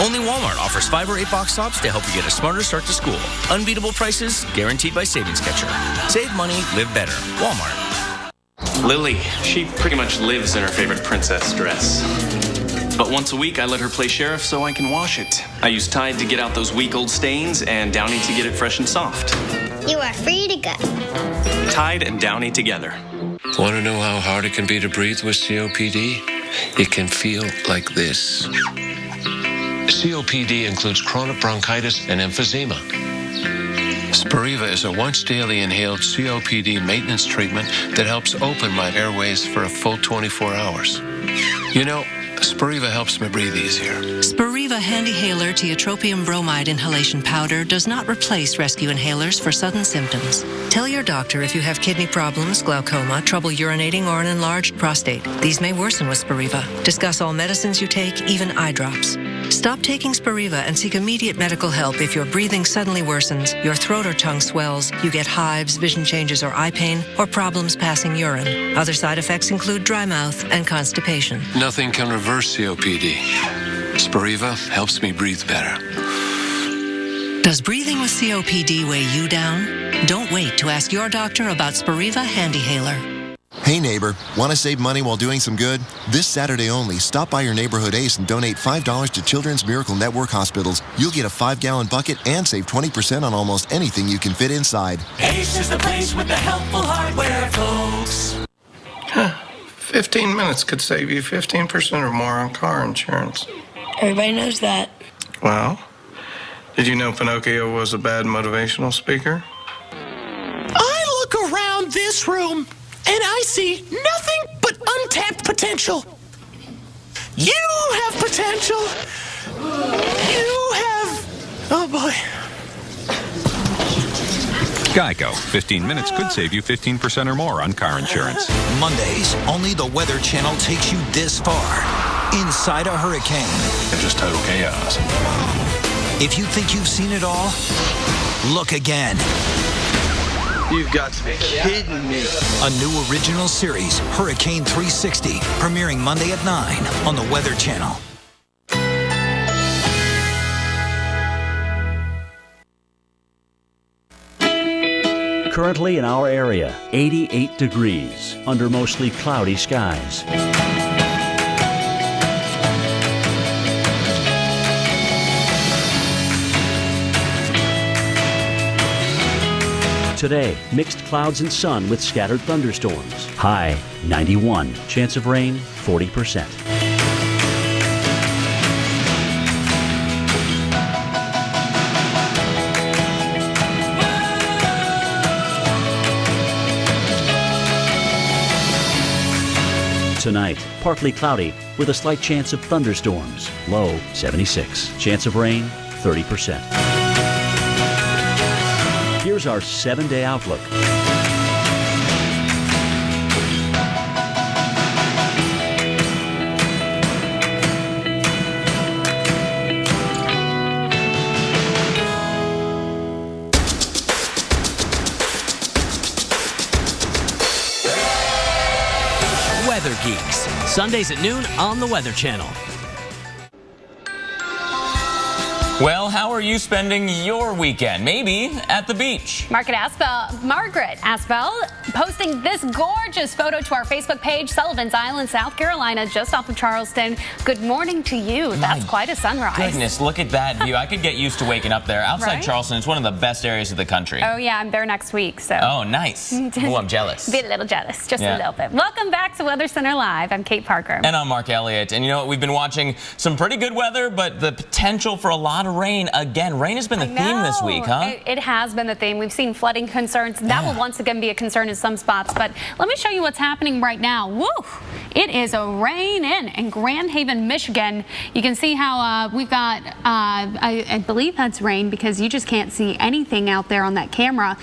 Only Walmart offers 5 or 8 box tops to help you get a smarter start to school. Unbeatable prices, guaranteed by Savings Catcher. Save money, live better. Walmart. Lily, she pretty much lives in her favorite princess dress. But once a week, I let her play sheriff so I can wash it. I use Tide to get out those week-old stains and Downy to get it fresh and soft. You are free to go. Tide and Downy together. Want to know how hard it can be to breathe with COPD? It can feel like this. COPD includes chronic bronchitis and emphysema. Spiriva is a once-daily inhaled COPD maintenance treatment that helps open my airways for a full 24 hours. You know, Spiriva helps me breathe easier. Spiriva HandiHaler tiotropium bromide inhalation powder does not replace rescue inhalers for sudden symptoms. Tell your doctor if you have kidney problems, glaucoma, trouble urinating, or an enlarged prostate. These may worsen with Spiriva. Discuss all medicines you take, even eye drops. Stop taking Spiriva and seek immediate medical help if your breathing suddenly worsens, your throat or tongue swells, you get hives, vision changes or eye pain, or problems passing urine. Other side effects include dry mouth and constipation. Nothing can reverse COPD. Spiriva helps me breathe better. Does breathing with COPD weigh you down? Don't wait to ask your doctor about Spiriva HandiHaler. Hey neighbor, want to save money while doing some good? This Saturday only, stop by your neighborhood Ace and donate $5 to Children's Miracle Network hospitals. You'll get a 5-gallon bucket and save 20% on almost anything you can fit inside. Ace is the place with the helpful hardware, folks. 15 minutes could save you 15% or more on car insurance. Everybody knows that. Well, did you know Pinocchio was a bad motivational speaker? I look around this room and I see nothing but untapped potential. You have potential. You have... Oh, boy. Geico. 15 minutes could save you 15% or more on car insurance. Mondays, only the Weather Channel takes you this far. Inside a hurricane. Just total chaos. If you think you've seen it all, look again. You've got to be kidding me. A new original series, Hurricane 360, premiering Monday at 9 on the Weather Channel. Currently in our area, 88 degrees under mostly cloudy skies. Today, mixed clouds and sun with scattered thunderstorms. High 91. Chance of rain 40%. Tonight, partly cloudy with a slight chance of thunderstorms. Low 76. Chance of rain 30%. Here's our 7-day outlook. Weather Geeks, Sundays at noon on the Weather Channel. Well, how are you spending your weekend? Maybe at the beach. Margaret Asbell posting this gorgeous photo to our Facebook page, Sullivan's Island, South Carolina, just off of Charleston. Good morning to you. That's quite a sunrise. Goodness, look at that view. I could get used to waking up there. Outside Right? Charleston, it's one of the best areas of the country. Oh, yeah, I'm there next week. So. Oh, nice. Oh, I'm jealous. Be a little jealous, just Yeah. a little bit. Welcome back to Weather Center Live. I'm Kate Parker. And I'm Mark Elliott. And you know what? We've been watching some pretty good weather, but the potential for a lot of rain. Again, rain has been the theme this week, huh? It has been the theme. We've seen flooding concerns. That will once again be a concern in some spots. But let me show you what's happening right now. Woo! It is a rain in Grand Haven, Michigan. You can see how we've got, I believe that's rain because you just can't see anything out there on that camera.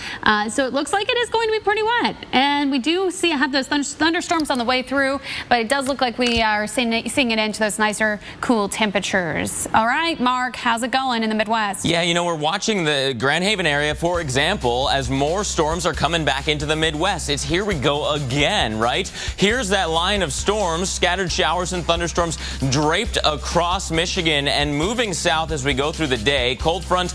So it looks like it is going to be pretty wet. And we do have those thunderstorms on the way through, but it does look like we are seeing it into those nicer, cool temperatures. All right, Mark, how's it going in the Midwest? Yeah, you know, we're watching the Grand Haven area, for example, as more storms are coming back into the Midwest. It's here we go again, right? Here's that line of storms, scattered showers and thunderstorms draped across Michigan and moving south as we go through the day. Cold front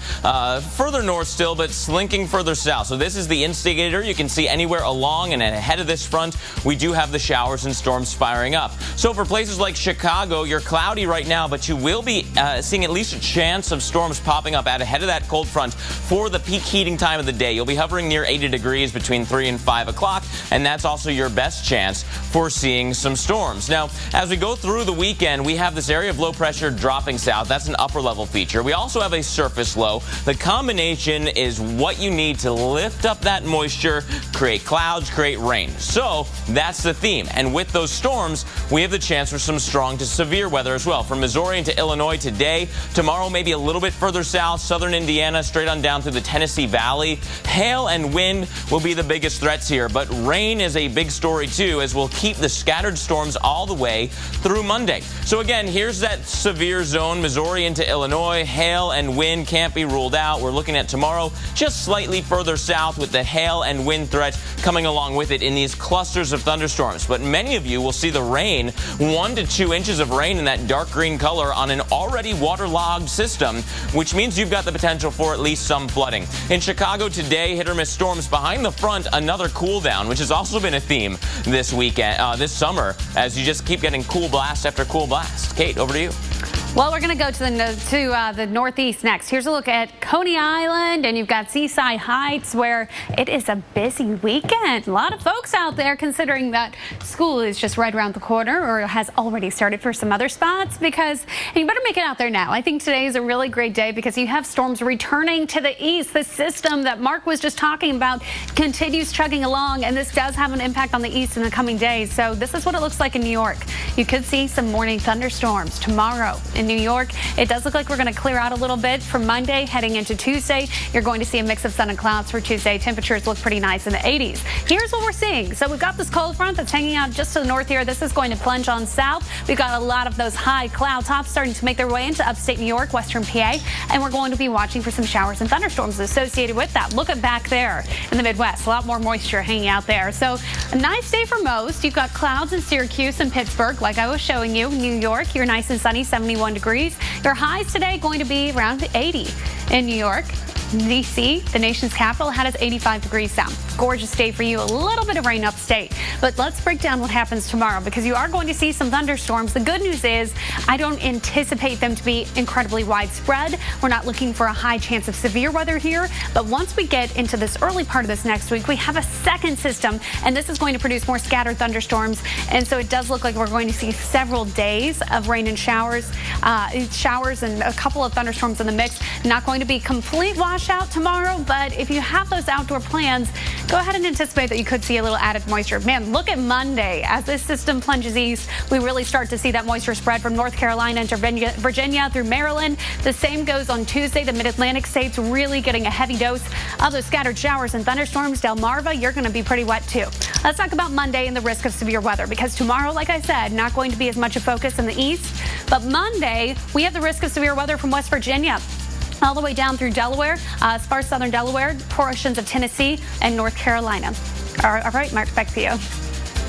further north still, but slinking further south. So this is the instigator. You can see anywhere along and ahead of this front, we do have the showers and storms firing up. So for places like Chicago, you're cloudy right now, but you will be seeing at least a chance of storms popping up ahead of that cold front for the peak heating time of the day. You'll be hovering near 80 degrees between 3 and 5 o'clock, and that's also your best chance for seeing some storms. Now, as we go through the weekend, we have this area of low pressure dropping south. That's an upper level feature. We also have a surface low. The combination is what you need to lift up that moisture, create clouds, create rain. So that's the theme. And with those storms, we have the chance for some strong to severe weather as well. From Missouri into Illinois today, tomorrow maybe a little bit further south, southern Indiana, straight on down through the Tennessee Valley. Hail and wind will be the biggest threats here, but rain is a big story too, as we'll keep the scattered storms all the way through Monday. So again, here's that severe zone, Missouri into Illinois. Hail and wind can't be ruled out. We're looking at tomorrow just slightly further south with the hail and wind threat coming along with it in these clusters of thunderstorms. But many of you will see the rain, 1 to 2 inches of rain in that dark green color on an already waterlogged system, which means you've got the potential for at least some flooding. In Chicago today, hit or miss storms behind the front, another cool down, which has also been a theme this weekend, this summer, as you just keep getting cool blast after cool blast. Kate, over to you. Well, we're going to go to the northeast next. Here's a look at Coney Island, and you've got Seaside Heights, where it is a busy weekend. A lot of folks out there considering that school is just right around the corner or has already started for some other spots, because you better make it out there now. I think today is a really great day because you have storms returning to the east. The system that Mark was just talking about continues chugging along, and this does have an impact on the east in the coming days. So this is what it looks like in New York. You could see some morning thunderstorms tomorrow in New York. It does look like we're going to clear out a little bit from Monday heading into Tuesday. You're going to see a mix of sun and clouds for Tuesday. Temperatures look pretty nice in the 80s. Here's what we're seeing. So we've got this cold front that's hanging out just to the north here. This is going to plunge on south. We've got a lot of those high cloud tops starting to make their way into upstate New York, western PA, and we're going to be watching for some showers and thunderstorms associated with that. Look at back there in the Midwest. A lot more moisture hanging out there. So a nice day for most. You've got clouds in Syracuse and Pittsburgh, like I was showing you. New York, you're nice and sunny, 71 degrees. Your highs today going to be around 80 in New York. D.C., the nation's capital, had us 85 degrees down. Gorgeous day for you. A little bit of rain upstate. But let's break down what happens tomorrow, because you are going to see some thunderstorms. The good news is I don't anticipate them to be incredibly widespread. We're not looking for a high chance of severe weather here. But once we get into this early part of this next week, we have a second system, and this is going to produce more scattered thunderstorms. And so it does look like we're going to see several days of rain and showers and a couple of thunderstorms in the mix. Not going to be complete washout tomorrow, but if you have those outdoor plans, go ahead and anticipate that you could see a little added moisture. Man, look at Monday. As this system plunges east, we really start to see that moisture spread from North Carolina into Virginia through Maryland. The same goes on Tuesday. The mid-Atlantic states really getting a heavy dose of those scattered showers and thunderstorms. Delmarva, you're going to be pretty wet too. Let's talk about Monday and the risk of severe weather, because tomorrow, like I said, not going to be as much a focus in the east. But Monday, we have the risk of severe weather from West Virginia all the way down through Delaware, as far as southern Delaware, portions of Tennessee and North Carolina. All right, Mark, back to you.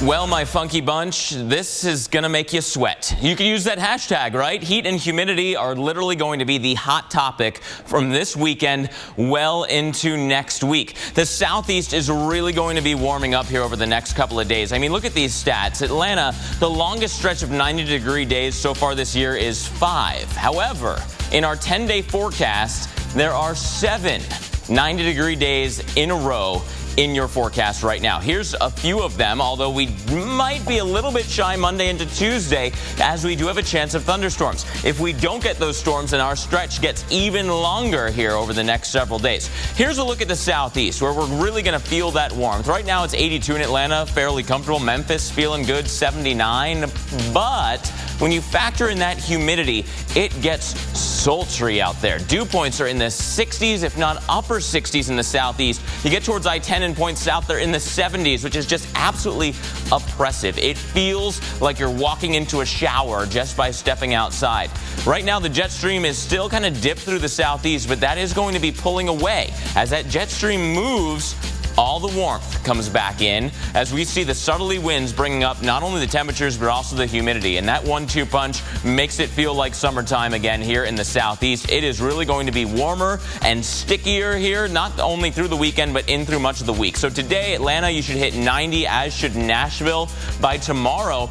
Well, my funky bunch, this is going to make you sweat. You can use that hashtag, right? Heat and humidity are literally going to be the hot topic from this weekend well into next week. The southeast is really going to be warming up here over the next couple of days. I mean, look at these stats. Atlanta, the longest stretch of 90-degree days so far this year is 5. However, in our 10-day forecast, there are 7 90-degree days in a row in your forecast right now. Here's a few of them, although we might be a little bit shy Monday into Tuesday, as we do have a chance of thunderstorms. If we don't get those storms, then our stretch gets even longer here over the next several days. Here's a look at the southeast, where we're really going to feel that warmth. Right now it's 82 in Atlanta, fairly comfortable. Memphis feeling good, 79. But when you factor in that humidity, it gets sultry out there. Dew points are in the 60s, if not upper 60s in the southeast. You get towards I-10 and points south, they're in the 70s, which is just absolutely oppressive. It feels like you're walking into a shower just by stepping outside. Right now, the jet stream is still kind of dipped through the southeast, but that is going to be pulling away. As that jet stream moves, all the warmth comes back in as we see the southerly winds bringing up not only the temperatures but also the humidity. And that 1-2 punch makes it feel like summertime again here in the southeast. It is really going to be warmer and stickier here, not only through the weekend but in through much of the week. So today, Atlanta, you should hit 90, as should Nashville. By tomorrow,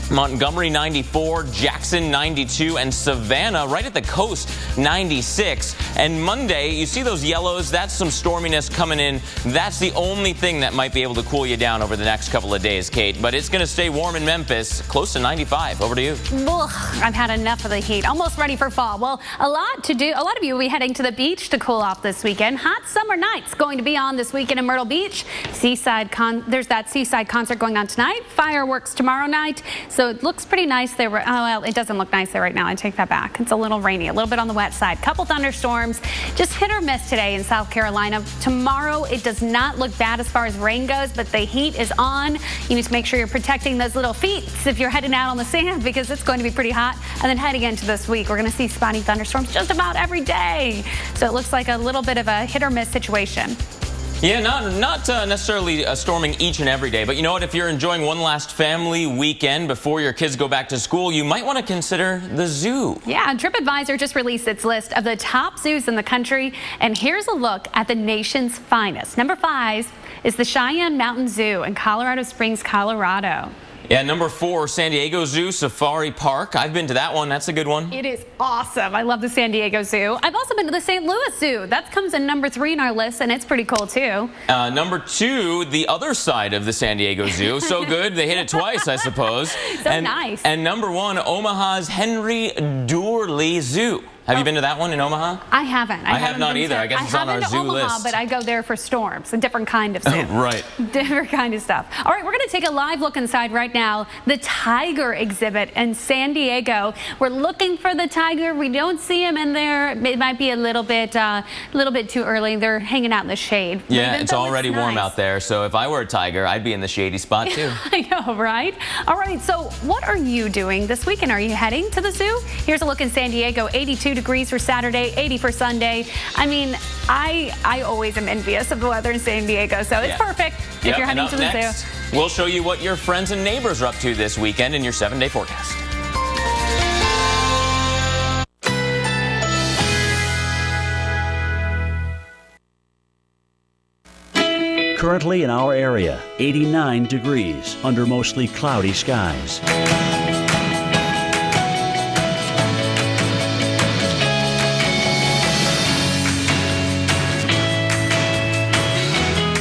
Montgomery 94, Jackson 92, and Savannah right at the coast 96. And Monday, you see those yellows, that's some storminess coming in. That's the only thing that might be able to cool you down over the next couple of days, Kate. But it's going to stay warm in Memphis, close to 95. Over to you. Ugh, I've had enough of the heat. Almost ready for fall. Well, a lot to do. A lot of you will be heading to the beach to cool off this weekend. Hot summer nights going to be on this weekend in Myrtle Beach. There's that Seaside concert going on tonight. Fireworks tomorrow night. So it looks pretty nice there. Oh, well, it doesn't look nice there right now. I take that back. It's a little rainy, a little bit on the wet side. Couple thunderstorms, just hit or miss today in South Carolina. Tomorrow, it does not look bad as far as rain goes, but the heat is on. You need to make sure you're protecting those little feet if you're heading out on the sand, because it's going to be pretty hot. And then heading into this week, we're going to see spotty thunderstorms just about every day. So it looks like a little bit of a hit or miss situation. Yeah, not necessarily storming each and every day, but you know what? If you're enjoying one last family weekend before your kids go back to school, you might want to consider the zoo. Yeah, TripAdvisor just released its list of the top zoos in the country, and here's a look at the nation's finest. Number 5 is the Cheyenne Mountain Zoo in Colorado Springs, Colorado. Yeah, number 4, San Diego Zoo Safari Park. I've been to that one. That's a good one. It is awesome. I love the San Diego Zoo. I've also been to the St. Louis Zoo. That comes in number 3 in our list, and it's pretty cool, too. Number 2, the other side of the San Diego Zoo. So good, they hit it twice, I suppose. Nice. And number 1, Omaha's Henry Doorly Zoo. Have you been to that one in Omaha? I haven't. I have not either. I guess it's on our zoo Omaha, list. But I go there for storms, a different kind of zoo. Right. Different kind of stuff. All right, we're going to take a live look inside right now. The tiger exhibit in San Diego. We're looking for the tiger. We don't see him in there. It might be a little bit too early. They're hanging out in the shade. Yeah, it's already warm out there. So if I were a tiger, I'd be in the shady spot too. I know, right? All right, so what are you doing this weekend? Are you heading to the zoo? Here's a look in San Diego. 82 degrees for Saturday, 80 for Sunday. I mean, I always am envious of the weather in San Diego, so it's perfect if you're heading to the zoo. We'll show you what your friends and neighbors are up to this weekend in your 7-day forecast. Currently in our area, 89 degrees under mostly cloudy skies.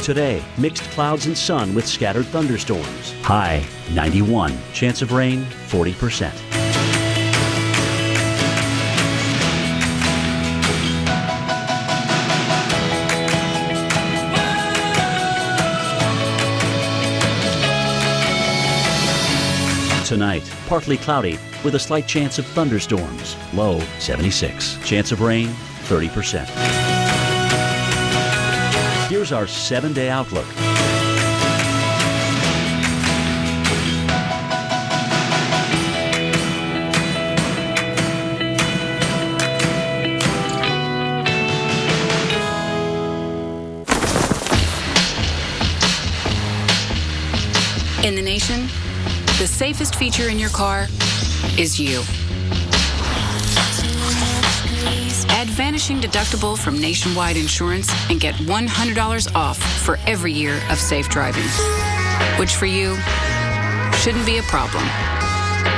Today, mixed clouds and sun with scattered thunderstorms. High 91. Chance of rain 40%. Tonight, partly cloudy with a slight chance of thunderstorms. Low 76. Chance of rain 30%. Here's our 7-day outlook. In the nation, the safest feature in your car is you. Add Vanishing Deductible from Nationwide Insurance and get $100 off for every year of safe driving, which for you shouldn't be a problem.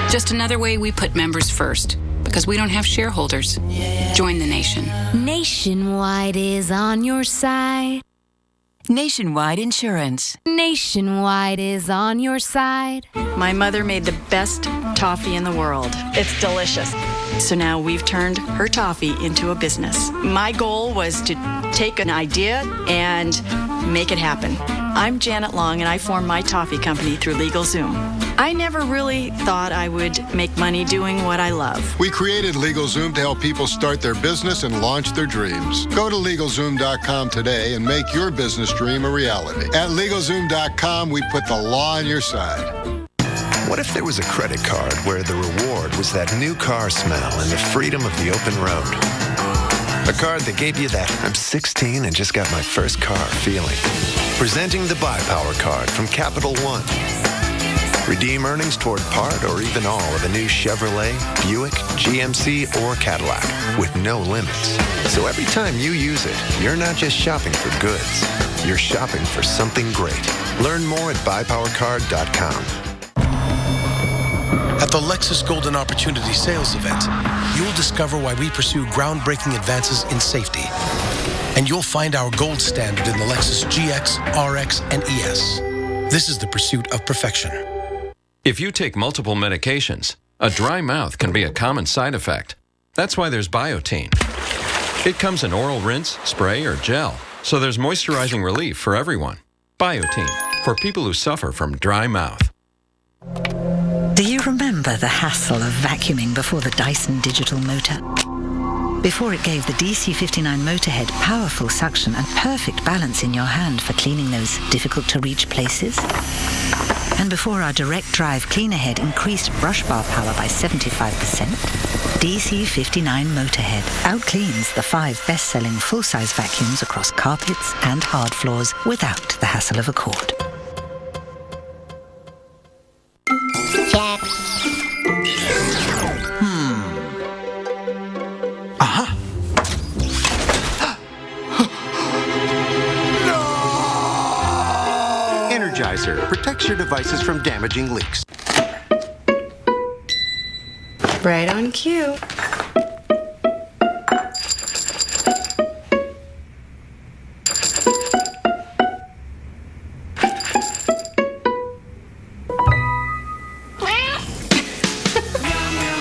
Just another way we put members first, because we don't have shareholders. Join the nation. Nationwide is on your side. Nationwide Insurance. Nationwide is on your side. My mother made the best toffee in the world. It's delicious. So now we've turned her toffee into a business. My goal was to take an idea and make it happen. I'm Janet Long, and I formed my toffee company through LegalZoom. I never really thought I would make money doing what I love. We created LegalZoom to help people start their business and launch their dreams. Go to LegalZoom.com today and make your business dream a reality. At LegalZoom.com, we put the law on your side. What if there was a credit card where the reward was that new car smell and the freedom of the open road? A card that gave you that I'm 16 and just got my first car feeling. Presenting the Buy Power card from Capital One. Redeem earnings toward part or even all of a new Chevrolet, Buick, GMC, or Cadillac with no limits. So every time you use it, you're not just shopping for goods. You're shopping for something great. Learn more at buypowercard.com. At the Lexus Golden Opportunity Sales Event, you'll discover why we pursue groundbreaking advances in safety. And you'll find our gold standard in the Lexus GX, RX, and ES. This is the pursuit of perfection. If you take multiple medications, a dry mouth can be a common side effect. That's why there's Biotene. It comes in oral rinse, spray, or gel, so there's moisturizing relief for everyone. Biotene, for people who suffer from dry mouth. Do you remember the hassle of vacuuming before the Dyson Digital Motor? Before it gave the DC59 Motorhead powerful suction and perfect balance in your hand for cleaning those difficult-to-reach places? And before our direct drive cleaner head increased brush bar power by 75%, DC59 Motorhead outcleans the 5 best-selling full-size vacuums across carpets and hard floors without the hassle of a cord. Check. Energizer protects your devices from damaging leaks. Right on cue.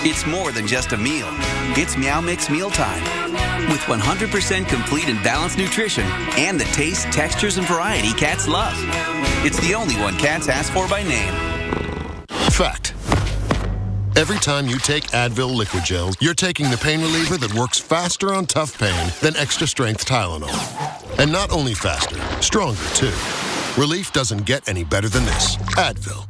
It's more than just a meal. It's Meow Mix Mealtime. With 100% complete and balanced nutrition and the taste, textures, and variety cats love. It's the only one cats ask for by name. Fact. Every time you take Advil liquid gel, you're taking the pain reliever that works faster on tough pain than extra strength Tylenol. And not only faster, stronger too. Relief doesn't get any better than this. Advil.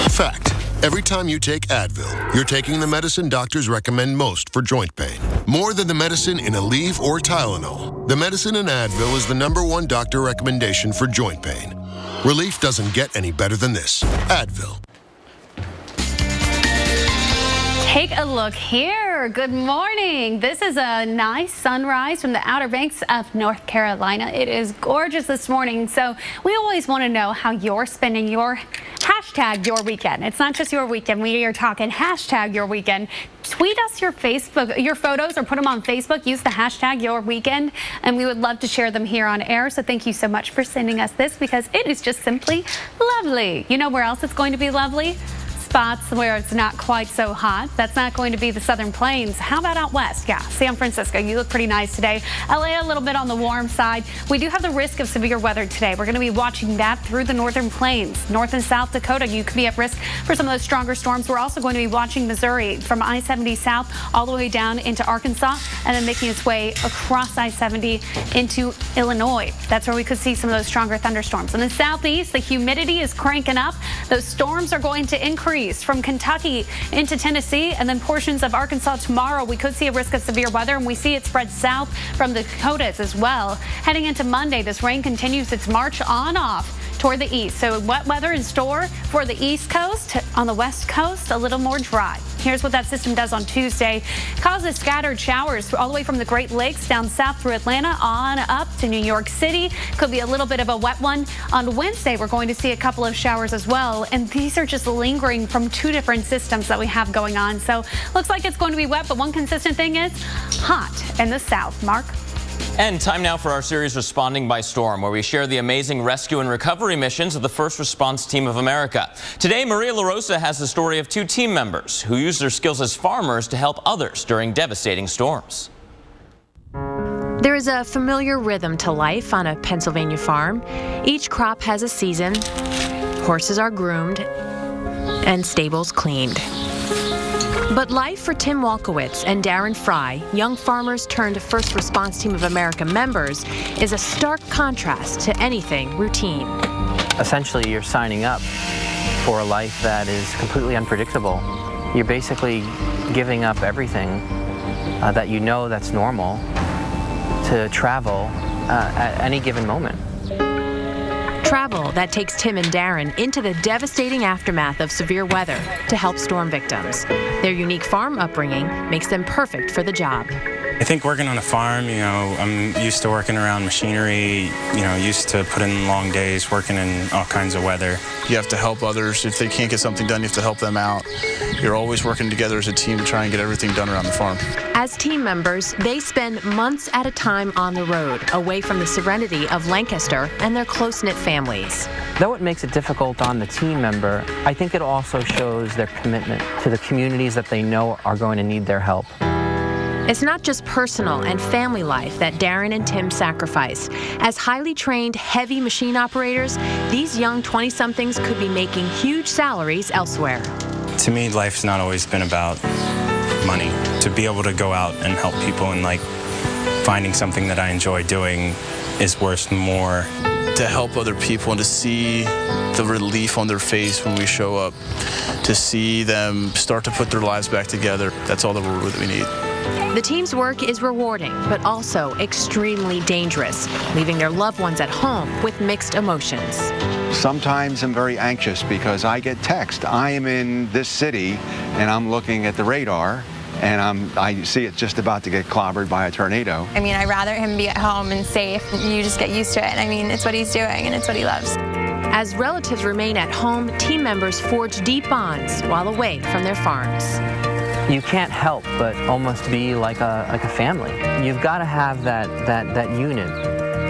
Fact. Every time you take Advil, you're taking the medicine doctors recommend most for joint pain. More than the medicine in Aleve or Tylenol, the medicine in Advil is the #1 doctor recommendation for joint pain. Relief doesn't get any better than this. Advil. Take a look here. Good morning. This is a nice sunrise from the Outer Banks of North Carolina. It is gorgeous this morning. So we always want to know how you're spending your hashtag your weekend. It's not just your weekend. We are talking hashtag your weekend. Tweet us your photos or put them on Facebook. Use the hashtag your weekend, and we would love to share them here on air. So thank you so much for sending us this, because it is just simply lovely. You know where else it's going to be lovely? Spots where it's not quite so hot. That's not going to be the Southern Plains. How about out west? Yeah, San Francisco, you look pretty nice today. LA a little bit on the warm side. We do have the risk of severe weather today. We're going to be watching that through the northern plains. North and South Dakota, you could be at risk for some of those stronger storms. We're also going to be watching Missouri from I-70 south all the way down into Arkansas, and then making its way across I-70 into Illinois. That's where we could see some of those stronger thunderstorms. In the southeast, the humidity is cranking up. Those storms are going to increase from Kentucky into Tennessee, and then portions of Arkansas tomorrow. We could see a risk of severe weather, and we see it spread south from the Dakotas as well. Heading into Monday, this rain continues its march on off toward the east. So wet weather in store for the East Coast. On the West Coast, a little more dry. Here's what that system does on Tuesday. Causes scattered showers all the way from the Great Lakes down south through Atlanta on up to New York City. Could be a little bit of a wet one. On Wednesday, we're going to see a couple of showers as well. And these are just lingering from two different systems that we have going on. So looks like it's going to be wet, but one consistent thing is hot in the south. Mark? And time now for our series Responding by Storm, where we share the amazing rescue and recovery missions of the First Response Team of America. Today, Maria LaRosa has the story of two team members who use their skills as farmers to help others during devastating storms. There is a familiar rhythm to life on a Pennsylvania farm. Each crop has a season, horses are groomed, and stables cleaned. But life for Tim Walkowitz and Darren Fry, young farmers turned First Response Team of America members, is a stark contrast to anything routine. Essentially, you're signing up for a life that is completely unpredictable. You're basically giving up everything that you know that's normal to travel at any given moment. Travel that takes Tim and Darren into the devastating aftermath of severe weather to help storm victims. Their unique farm upbringing makes them perfect for the job. I think working on a farm, I'm used to working around machinery, used to put in long days working in all kinds of weather. You have to help others. If they can't get something done, you have to help them out. You're always working together as a team to try and get everything done around the farm. As team members, they spend months at a time on the road, away from the serenity of Lancaster and their close-knit families. Though it makes it difficult on the team member, I think it also shows their commitment to the communities that they know are going to need their help. It's not just personal and family life that Darren and Tim sacrifice. As highly trained, heavy machine operators, these young 20-somethings could be making huge salaries elsewhere. To me, life's not always been about money. To be able to go out and help people and finding something that I enjoy doing is worth more. To help other people and to see the relief on their face when we show up, to see them start to put their lives back together, that's all that we need. The team's work is rewarding, but also extremely dangerous, leaving their loved ones at home with mixed emotions. Sometimes I'm very anxious because I get text. I am in this city and I'm looking at the radar and I see it's just about to get clobbered by a tornado. I mean, I'd rather him be at home and safe. You just get used to it. I mean, it's what he's doing and it's what he loves. As relatives remain at home, team members forge deep bonds while away from their farms. You can't help but almost be like a family. You've got to have that unit,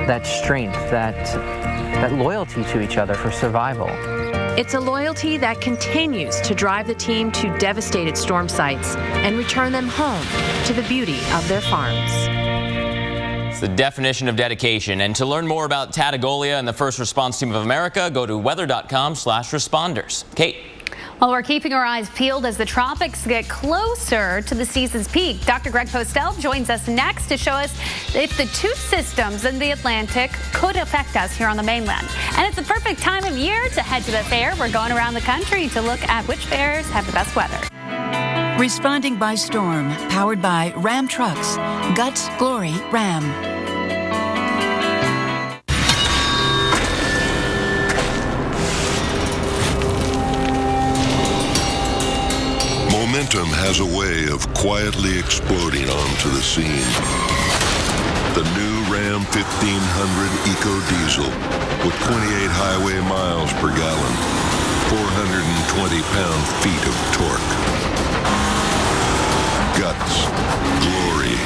that strength, that loyalty to each other for survival. It's a loyalty that continues to drive the team to devastated storm sites and return them home to the beauty of their farms. It's the definition of dedication. And to learn more about Tattagolia and the First Response Team of America, go to weather.com/responders. Kate. Well, we're keeping our eyes peeled as the tropics get closer to the season's peak. Dr. Greg Postel joins us next to show us if the two systems in the Atlantic could affect us here on the mainland. And it's the perfect time of year to head to the fair. We're going around the country to look at which fairs have the best weather. Responding by Storm, powered by Ram Trucks. Guts, Glory, Ram. Momentum has a way of quietly exploding onto the scene. The new Ram 1500 Eco Diesel with 28 highway miles per gallon, 420 pound-feet of torque. Guts, glory,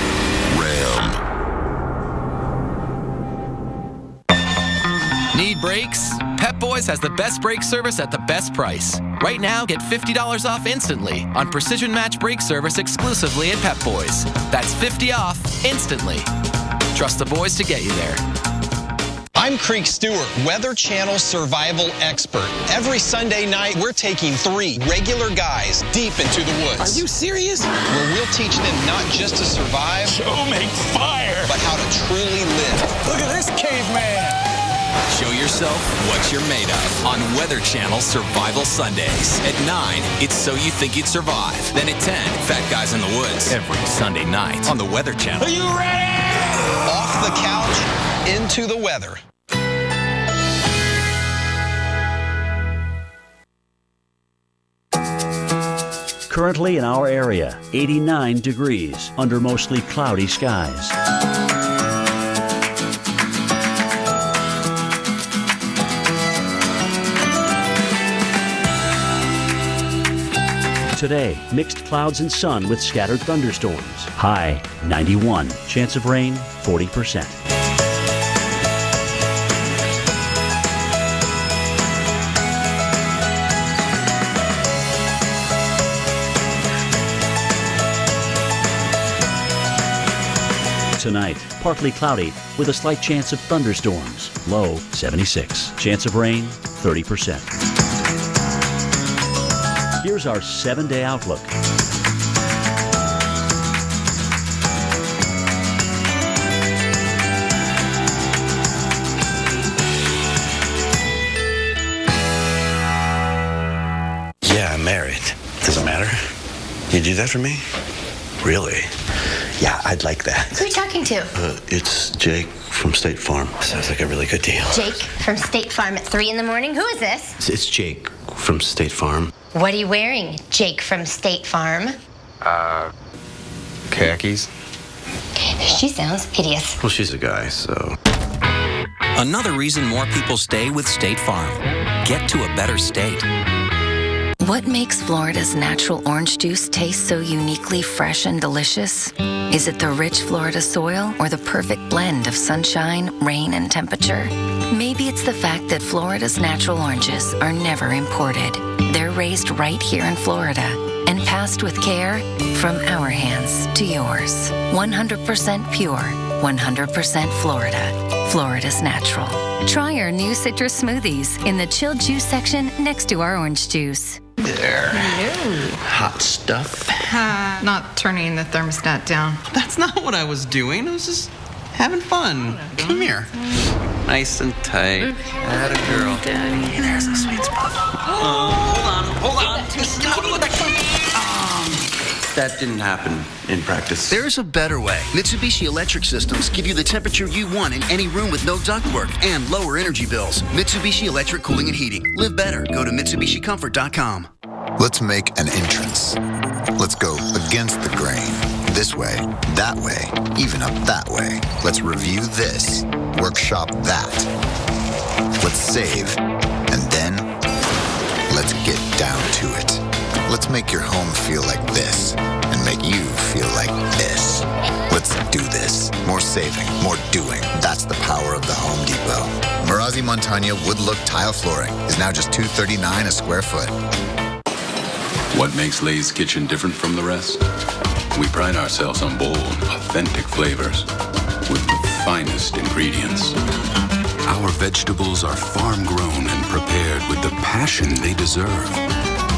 Ram. Need brakes? Pep Boys has the best brake service at the best price. Right now, get $50 off instantly on Precision Match brake service exclusively at Pep Boys. That's $50 off instantly. Trust the boys to get you there. I'm Creek Stewart, Weather Channel survival expert. Every Sunday night, we're taking 3 regular guys deep into the woods. Are you serious? Where we'll teach them not just to survive, Show make fire, but how to truly live. Look at this caveman. Show yourself what you're made of on Weather Channel Survival Sundays. At 9, it's So You Think You'd Survive. Then at 10, Fat Guys in the Woods. Every Sunday night on the Weather Channel. Are you ready? Off the couch, into the weather. Currently in our area, 89 degrees under mostly cloudy skies. Today, mixed clouds and sun with scattered thunderstorms. High 91. Chance of rain 40%. Tonight, partly cloudy with a slight chance of thunderstorms. Low 76. Chance of rain 30%. Here's our 7-day outlook. Yeah, I'm married. Does it matter? You do that for me? Really? Yeah, I'd like that. Who are you talking to? It's Jake from State Farm. Sounds like a really good deal. Jake from State Farm at 3 in the morning? Who is this? It's Jake from State Farm. What are you wearing, Jake from State Farm? Khakis. She sounds hideous. Well, she's a guy, so. Another reason more people stay with State Farm. Get to a better state. What makes Florida's natural orange juice taste so uniquely fresh and delicious? Is it the rich Florida soil or the perfect blend of sunshine, rain, and temperature? Maybe it's the fact that Florida's natural oranges are never imported. They're raised right here in Florida and passed with care from our hands to yours. 100% pure, 100% Florida. Florida's natural. Try our new citrus smoothies in the chilled juice section next to our orange juice. There. Hot stuff. Not turning the thermostat down. That's not what I was doing. I was just having fun. Come here. Nice and tight. Atta girl. Daddy. There's a sweet spot. Hold on. That didn't happen in practice. There's a better way. Mitsubishi Electric Systems give you the temperature you want in any room with no ductwork and lower energy bills. Mitsubishi Electric Cooling and Heating. Live better. Go to MitsubishiComfort.com. Let's make an entrance. Let's go against the grain. This way, that way, even up that way. Let's review this, workshop that. Let's save, and then let's get down to it. Let's make your home feel like this, and make you feel like this. Let's do this. More saving, more doing. That's the power of the Home Depot. Marazzi Montagna wood look tile flooring is now just $239 a square foot. What makes Lay's Kitchen different from the rest? We pride ourselves on bold, authentic flavors with the finest ingredients. Our vegetables are farm-grown and prepared with the passion they deserve.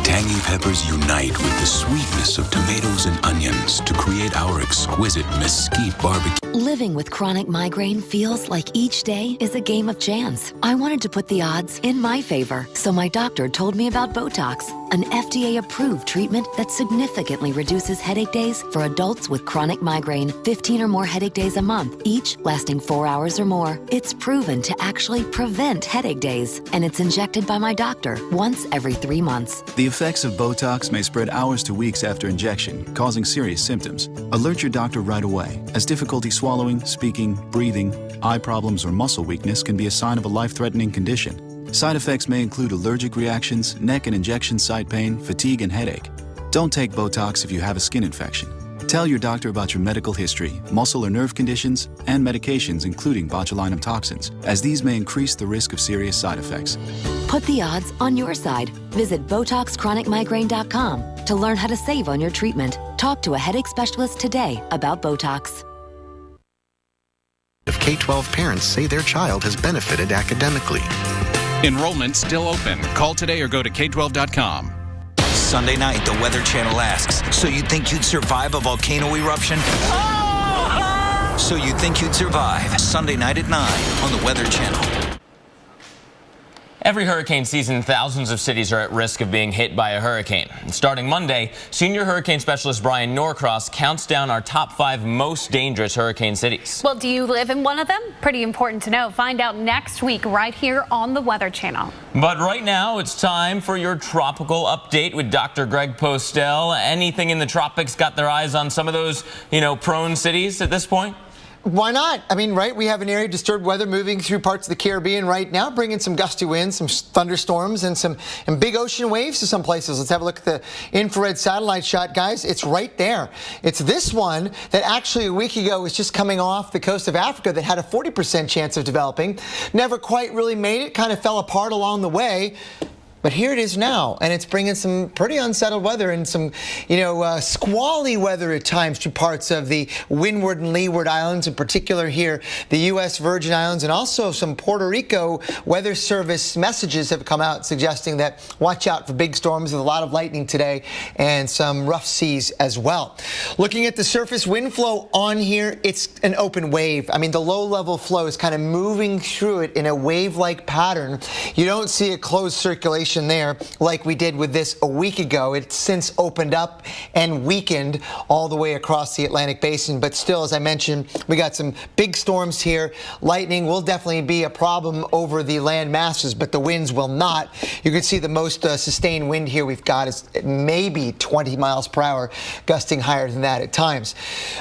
Tangy peppers unite with the sweetness of tomatoes and onions to create our exquisite mesquite barbecue. Living with chronic migraine feels like each day is a game of chance. I wanted to put the odds in my favor, so my doctor told me about Botox, an FDA-approved treatment that significantly reduces headache days for adults with chronic migraine, 15 or more headache days a month, each lasting 4 hours or more. It's proven to actually prevent headache days, and it's injected by my doctor once every 3 months. The effects of Botox may spread hours to weeks after injection, causing serious symptoms. Alert your doctor right away, as difficulty swallowing, speaking, breathing, eye problems, or muscle weakness can be a sign of a life-threatening condition. Side effects may include allergic reactions, neck and injection site pain, fatigue, and headache. Don't take Botox if you have a skin infection. Tell your doctor about your medical history, muscle or nerve conditions, and medications including botulinum toxins, as these may increase the risk of serious side effects. Put the odds on your side. Visit BotoxChronicMigraine.com to learn how to save on your treatment. Talk to a headache specialist today about Botox. Of K-12 parents say their child has benefited academically. Enrollment still open. Call today or go to K12.com. Sunday night, the Weather Channel asks, so you'd think you'd survive a volcano eruption? So you'd think you'd survive. Sunday night at 9 on the Weather Channel. Every hurricane season, thousands of cities are at risk of being hit by a hurricane. Starting Monday, senior hurricane specialist Brian Norcross counts down our top 5 most dangerous hurricane cities. Well, do you live in one of them? Pretty important to know. Find out next week right here on the Weather Channel. But right now, it's time for your tropical update with Dr. Greg Postel. Anything in the tropics got their eyes on some of those, prone cities at this point? Why not? I mean, right, we have an area of disturbed weather moving through parts of the Caribbean right now, bringing some gusty winds, some thunderstorms, and big ocean waves to some places. Let's have a look at the infrared satellite shot, guys. It's right there. It's this one that actually a week ago was just coming off the coast of Africa that had a 40% chance of developing. Never quite really made it, kind of fell apart along the way. But here it is now, and it's bringing some pretty unsettled weather and some, squally weather at times to parts of the Windward and Leeward Islands, in particular here, the U.S. Virgin Islands, and also some Puerto Rico Weather Service messages have come out suggesting that watch out for big storms with a lot of lightning today and some rough seas as well. Looking at the surface wind flow on here, it's an open wave. I mean, the low-level flow is kind of moving through it in a wave-like pattern. You don't see a closed circulation there like we did with this a week ago. It's since opened up and weakened all the way across the Atlantic Basin, but still, as I mentioned, we got some big storms here. Lightning will definitely be a problem over the land masses, but the winds will not. You can see the most sustained wind here we've got is maybe 20 miles per hour, gusting higher than that at times.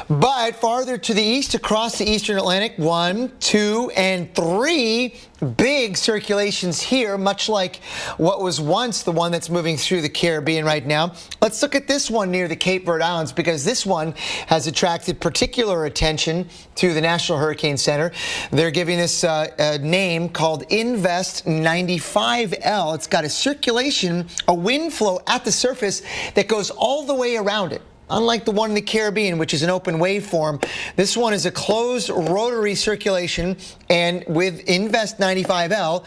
But farther to the east, across the eastern Atlantic, 1, 2, and 3 big circulations here, much like what was once the one that's moving through the Caribbean right now. Let's look at this one near the Cape Verde Islands, because this one has attracted particular attention to the National Hurricane Center. They're giving this a name called Invest 95L. It's got a circulation, a wind flow at the surface that goes all the way around it. Unlike the one in the Caribbean, which is an open waveform, this one is a closed rotary circulation, and with Invest 95L,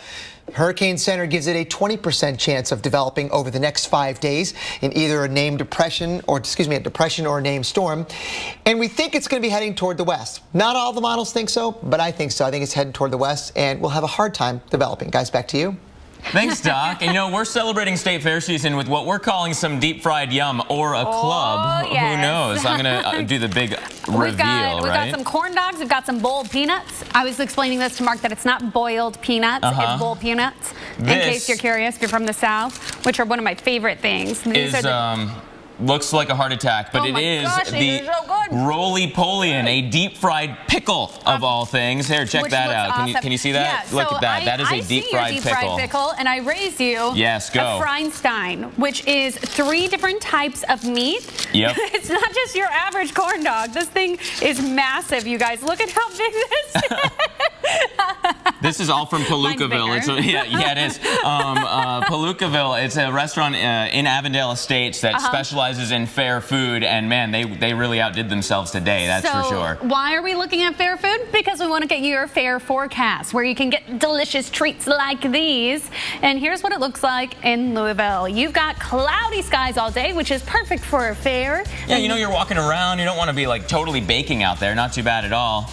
Hurricane Center gives it a 20% chance of developing over the next 5 days in either a named depression or, a depression or a named storm. And we think it's going to be heading toward the west. Not all the models think so, but I think so. I think it's heading toward the west, and we'll have a hard time developing. Guys, back to you. Thanks, Doc. And we're celebrating State Fair season with what we're calling some deep fried yum or a club. Yes. Who knows? I'm going to do the big reveal, We've got some corn dogs. We've got some boiled peanuts. I was explaining this to Mark that it's not boiled peanuts. It's boiled peanuts. In case you're curious, if you're from the South, which are one of my favorite things. These are looks like a heart attack, but it is the roly-polian, a deep-fried pickle of all things. Here, check that out. Awesome. Can you see that? Yeah, Look at that. That is a deep-fried pickle. And I raise you yes, go. a Freinstein, which is 3 different types of meat. Yep. It's not just your average corn dog. This thing is massive, you guys. Look at how big this is. This is all from Palookaville. It is. Palookaville, it's a restaurant in Avondale Estates that specializes in fair food, and man, they really outdid themselves today, that's for sure. Why are we looking at fair food? Because we want to get you your fair forecast, where you can get delicious treats like these. And here's what it looks like in Louisville. You've got cloudy skies all day, which is perfect for a fair. Yeah, you're walking around, you don't want to be like totally baking out there, not too bad at all.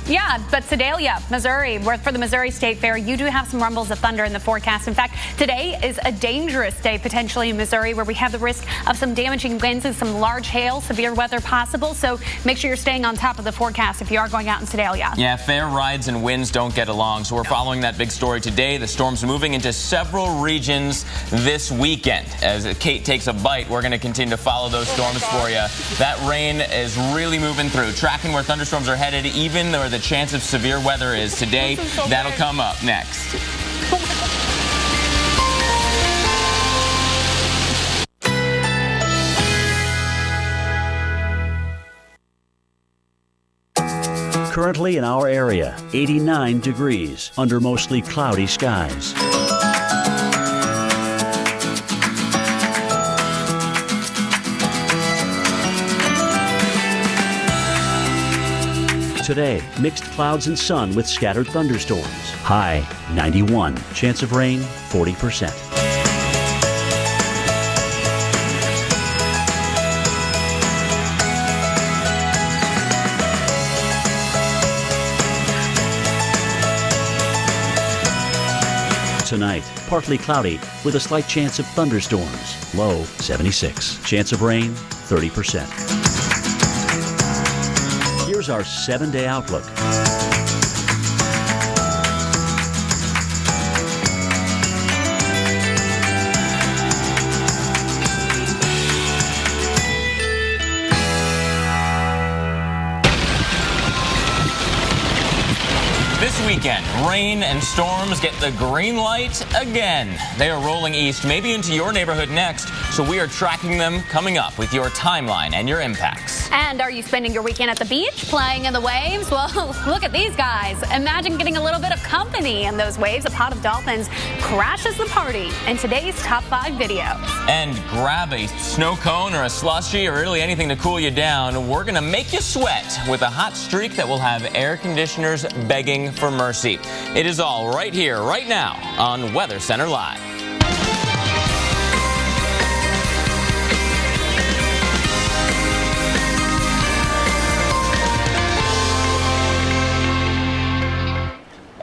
Yeah, but Sedalia, Missouri, for the Missouri State Fair, you do have some rumbles of thunder in the forecast. In fact, today is a dangerous day potentially in Missouri where we have the risk of some damaging winds and some large hail, severe weather possible. So make sure you're staying on top of the forecast if you are going out in Sedalia. Yeah, fair rides and winds don't get along. So we're following that big story today. The storm's moving into several regions this weekend. As Kate takes a bite, we're going to continue to follow those storms for you. That rain is really moving through, tracking where thunderstorms are headed, even where the chance of severe weather is today. That'll come up next. Currently in our area, 89 degrees under mostly cloudy skies. Today, mixed clouds and sun with scattered thunderstorms. High 91. Chance of rain 40%. Tonight, partly cloudy with a slight chance of thunderstorms. Low 76. Chance of rain 30%. Here's our 7-day outlook. This weekend, rain and storms get the green light again. They are rolling east, maybe into your neighborhood next, so we are tracking them coming up with your timeline and your impacts. And are you spending your weekend at the beach, playing in the waves? Well, look at these guys. Imagine getting a little bit of company in those waves. A pod of dolphins crashes the party in today's Top 5 video. And grab a snow cone or a slushie or really anything to cool you down. We're going to make you sweat with a hot streak that will have air conditioners begging for mercy. It is all right here, right now on Weather Center Live.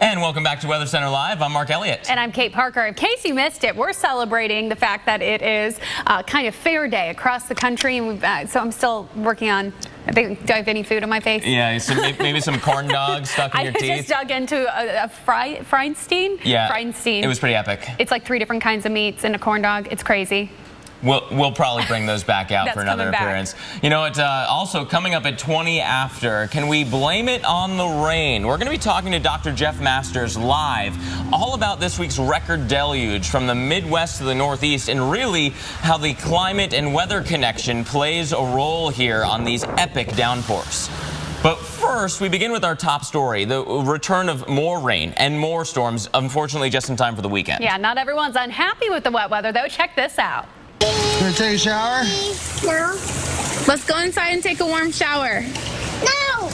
And welcome back to Weather Center Live. I'm Mark Elliott. And I'm Kate Parker. In case you missed it, we're celebrating the fact that it is kind of fair day across the country. And so I'm still working on, do I have any food on my face? Yeah, maybe some corn dogs stuck in your teeth. I just dug into a Freinstein. Yeah, Freinstein. It was pretty epic. It's like 3 different kinds of meats in a corn dog. It's crazy. We'll probably bring those back out for another appearance. You know, it's also coming up at 20 after. Can we blame it on the rain? We're going to be talking to Dr. Jeff Masters live all about this week's record deluge from the Midwest to the Northeast and really how the climate and weather connection plays a role here on these epic downpours. But first, we begin with our top story, the return of more rain and more storms, unfortunately just in time for the weekend. Yeah, not everyone's unhappy with the wet weather, though. Check this out. Gonna take a shower? No. Let's go inside and take a warm shower. No!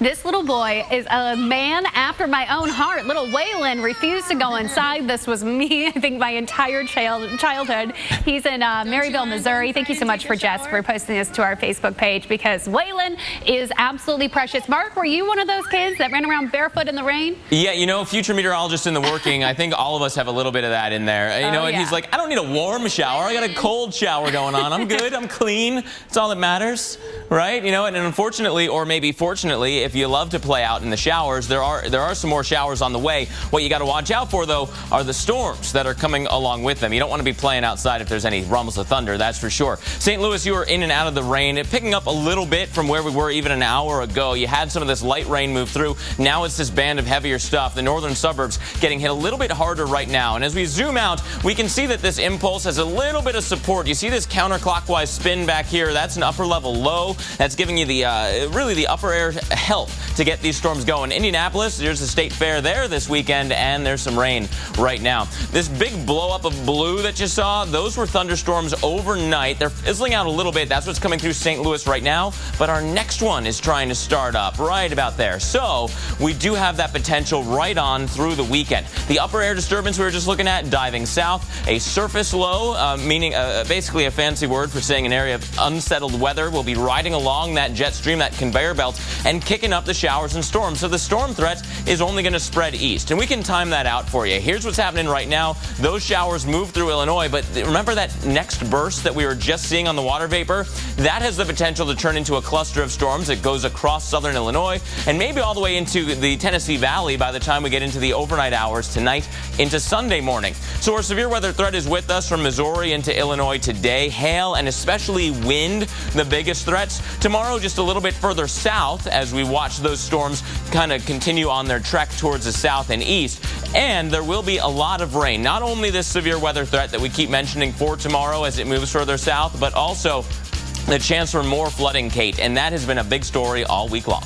This little boy is a man after my own heart. Little Waylon refused to go inside. This was me, I think, my entire childhood. He's in Maryville, Missouri. Thank you so much for Jess for posting this to our Facebook page because Waylon is absolutely precious. Mark, were you one of those kids that ran around barefoot in the rain? Yeah, you know, future meteorologist in the working, I think all of us have a little bit of that in there. You know, and he's like, I don't need a warm shower. I got a cold shower going on. I'm good. I'm clean. It's all that matters, right? You know, and unfortunately, or maybe fortunately, if you love to play out in the showers, there are some more showers on the way. What you got to watch out for, though, are the storms that are coming along with them. You don't want to be playing outside if there's any rumbles of thunder, that's for sure. St. Louis, you were in and out of the rain, picking up a little bit from where we were even an hour ago. You had some of this light rain move through. Now it's this band of heavier stuff. The northern suburbs getting hit a little bit harder right now. And as we zoom out, we can see that this impulse has a little bit of support. You see this counterclockwise spin back here. That's an upper level low. That's giving you the really the upper air help to get these storms going. Indianapolis, there's the state fair there this weekend, and there's some rain right now. This big blow up of blue that you saw, those were thunderstorms overnight. They're fizzling out a little bit. That's what's coming through St. Louis right now, but our next one is trying to start up right about there. So we do have that potential right on through the weekend. The upper air disturbance we were just looking at, diving south. A surface low, meaning basically a fancy word for saying an area of unsettled weather, will be riding along that jet stream, that conveyor belt and kicking up the showers and storms. So the storm threat is only going to spread east, and we can time that out for you. Here's what's happening right now. Those showers move through Illinois, but remember that next burst that we were just seeing on the water vapor? That has the potential to turn into a cluster of storms. It goes across southern Illinois and maybe all the way into the Tennessee Valley by the time we get into the overnight hours tonight into Sunday morning. So our severe weather threat is with us from Missouri into Illinois today. Hail and especially wind, the biggest threats. Tomorrow, just a little bit further south as we watch those storms kind of continue on their trek towards the south and east. And there will be a lot of rain. Not only this severe weather threat that we keep mentioning for tomorrow as it moves further south, but also the chance for more flooding, Kate. And that has been a big story all week long.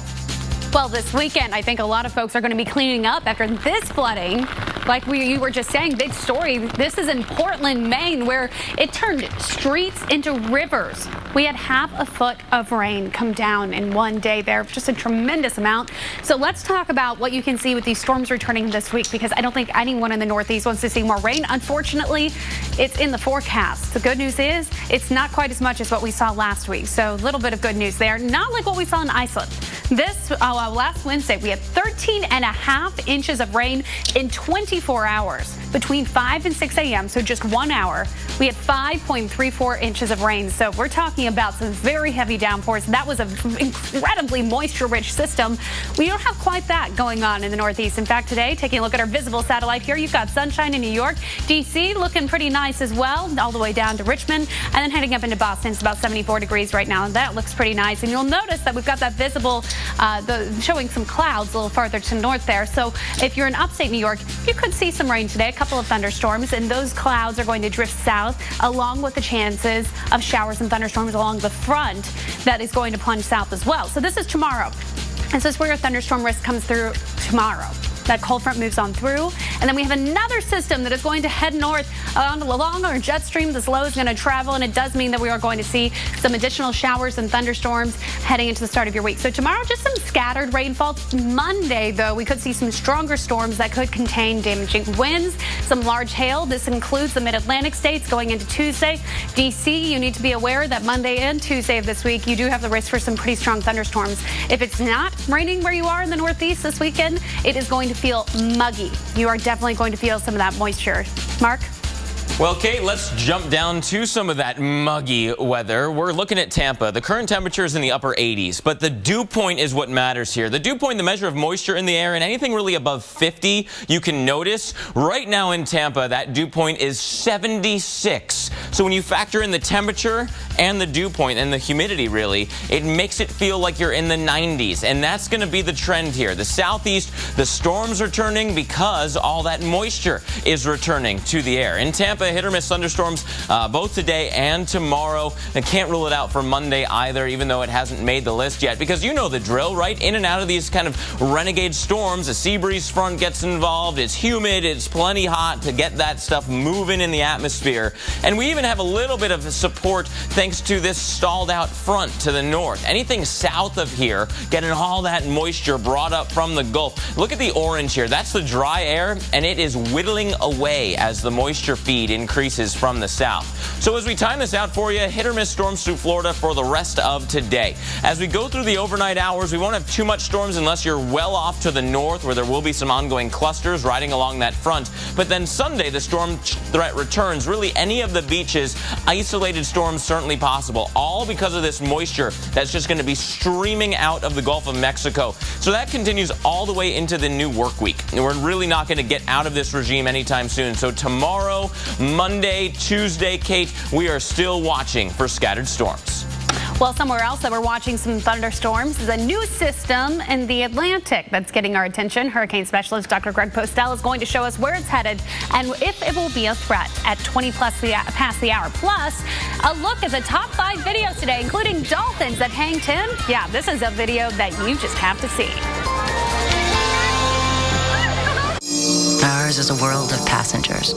Well, this weekend, I think a lot of folks are going to be cleaning up after this flooding. Like you were just saying, big story. This is in Portland, Maine, where it turned streets into rivers. We had half a foot of rain come down in one day there, just a tremendous amount. So let's talk about what you can see with these storms returning this week, because I don't think anyone in the Northeast wants to see more rain. Unfortunately, it's in the forecast. The good news is it's not quite as much as what we saw last week. So a little bit of good news there. Not like what we saw in Iceland. This last Wednesday, we had 13.5 inches of rain in 24 hours between 5 and 6 a.m. So just 1 hour, we had 5.34 inches of rain. So we're talking about some very heavy downpours. That was an incredibly moisture-rich system. We don't have quite that going on in the Northeast. In fact, today, taking a look at our visible satellite here, you've got sunshine in New York. D.C. looking pretty nice as well, all the way down to Richmond. And then heading up into Boston, it's about 74 degrees right now. And that looks pretty nice. And you'll notice that we've got that visible, showing some clouds a little farther to the north there. So if you're in upstate New York, you could see some rain today, a couple of thunderstorms, and those clouds are going to drift south along with the chances of showers and thunderstorms along the front that is going to plunge south as well. So this is tomorrow. This is where your thunderstorm risk comes through tomorrow. That cold front moves on through, and then we have another system that is going to head north along our jet stream. This low is going to travel, and it does mean that we are going to see some additional showers and thunderstorms heading into the start of your week. So tomorrow, just some scattered rainfall. Monday, though, we could see some stronger storms that could contain damaging winds, some large hail. This includes the mid-Atlantic states going into Tuesday. D.C., you need to be aware that Monday and Tuesday of this week, you do have the risk for some pretty strong thunderstorms. If it's not raining where you are in the Northeast this weekend, it is going to feel muggy. You are definitely going to feel some of that moisture. Mark? Well, Kate, let's jump down to some of that muggy weather. We're looking at Tampa. The current temperature is in the upper 80s, but the dew point is what matters here. The dew point, the measure of moisture in the air, and anything really above 50, you can notice. Right now in Tampa, that dew point is 76. So when you factor in the temperature and the dew point and the humidity, really, it makes it feel like you're in the 90s, and that's going to be the trend here. The southeast, the storms are turning because all that moisture is returning to the air. In Tampa, hit or miss thunderstorms both today and tomorrow. I can't rule it out for Monday either, even though it hasn't made the list yet, because you know the drill, right? In and out of these kind of renegade storms, a sea breeze front gets involved. It's humid. It's plenty hot to get that stuff moving in the atmosphere. And we even have a little bit of support thanks to this stalled out front to the north. Anything south of here, getting all that moisture brought up from the Gulf. Look at the orange here. That's the dry air, and it is whittling away as the moisture feed increases from the south. So as we time this out for you, hit or miss storms through Florida for the rest of today. As we go through the overnight hours, we won't have too much storms unless you're well off to the north, where there will be some ongoing clusters riding along that front. But then Sunday, the storm threat returns. Really, any of the beaches, isolated storms certainly possible, all because of this moisture that's just going to be streaming out of the Gulf of Mexico. So that continues all the way into the new work week. And we're really not going to get out of this regime anytime soon. So tomorrow, Monday, Tuesday, Kate, we are still watching for scattered storms. Well, somewhere else that we're watching some thunderstorms is a new system in the Atlantic that's getting our attention. Hurricane specialist Dr. Greg Postel is going to show us where it's headed and if it will be a threat at 20 past the hour. Plus, a look at the top 5 videos today, including dolphins that hang 10. Yeah, this is a video that you just have to see. Ours is a world of passengers.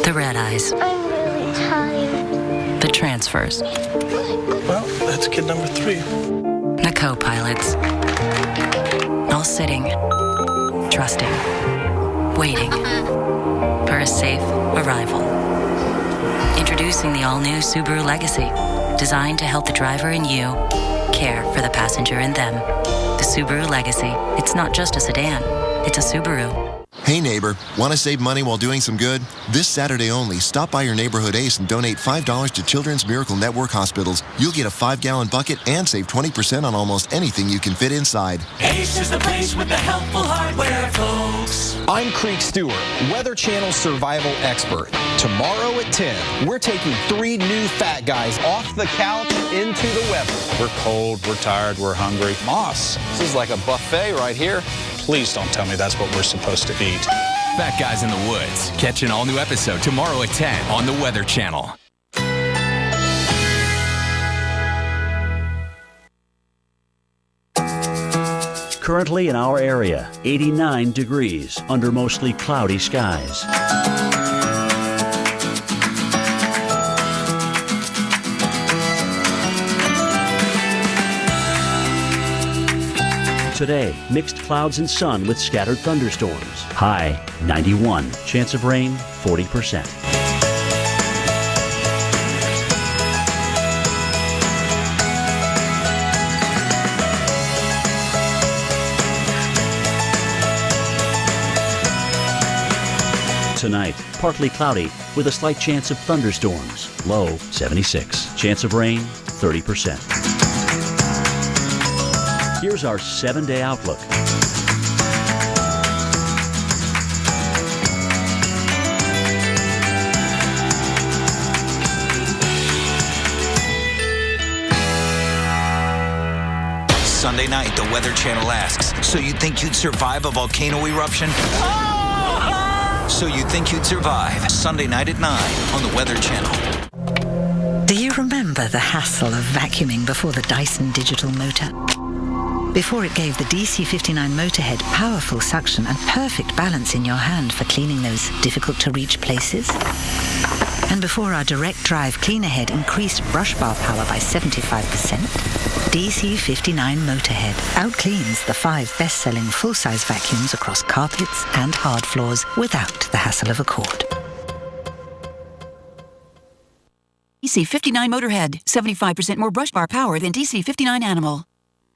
The red eyes. I'm really tired. The transfers. Well, that's kid number 3. The co-pilots. All sitting, trusting, waiting for a safe arrival. Introducing the all-new Subaru Legacy, designed to help the driver and you care for the passenger in them. The Subaru Legacy. It's not just a sedan, it's a Subaru. Hey neighbor, want to save money while doing some good? This Saturday only, stop by your neighborhood Ace and donate $5 to Children's Miracle Network hospitals. You'll get a 5-gallon bucket and save 20% on almost anything you can fit inside. Ace is the place with the helpful hardware, folks. I'm Creek Stewart, Weather Channel survival expert. Tomorrow at 10, we're taking 3 new fat guys off the couch into the weather. We're cold, we're tired, we're hungry. Moss, this is like a buffet right here. Please don't tell me that's what we're supposed to eat. Fat Guys in the Woods. Catch an all-new episode tomorrow at 10 on the Weather Channel. Currently in our area, 89 degrees under mostly cloudy skies. Today, mixed clouds and sun with scattered thunderstorms. High 91. Chance of rain 40%. Tonight, partly cloudy with a slight chance of thunderstorms. Low 76. Chance of rain 30%. Here's our 7-day outlook. Sunday night, the Weather Channel asks, so you think you'd survive a volcano eruption? So you think you'd survive? Sunday night at 9 on the Weather Channel. Do you remember the hassle of vacuuming before the Dyson Digital Motor? Before it gave the DC59 Motorhead powerful suction and perfect balance in your hand for cleaning those difficult-to-reach places? And before our direct drive cleaner head increased brush bar power by 75%, DC59 Motorhead outcleans the 5 best-selling full-size vacuums across carpets and hard floors without the hassle of a cord. DC59 Motorhead, 75% more brush bar power than DC59 Animal.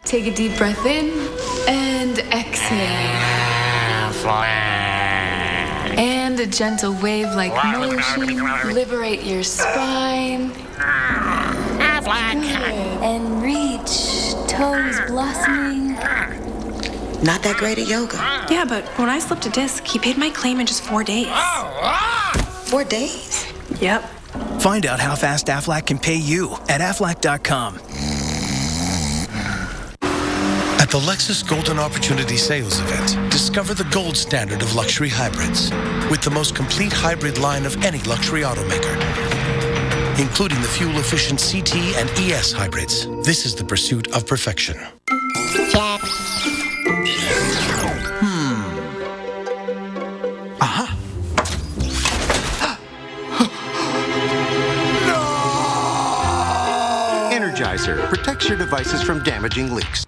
Take a deep breath in and exhale. And a gentle wave-like motion. Liberate your spine. And reach, toes blossoming. Not that great at yoga. Yeah, but when I slipped a disc, he paid my claim in just 4 days. 4 days? Yep. Find out how fast Aflac can pay you at Aflac.com. At the Lexus Golden Opportunity Sales Event, discover the gold standard of luxury hybrids with the most complete hybrid line of any luxury automaker, including the fuel-efficient CT and ES hybrids. This is the pursuit of perfection. Jack. Energizer protects your devices from damaging leaks.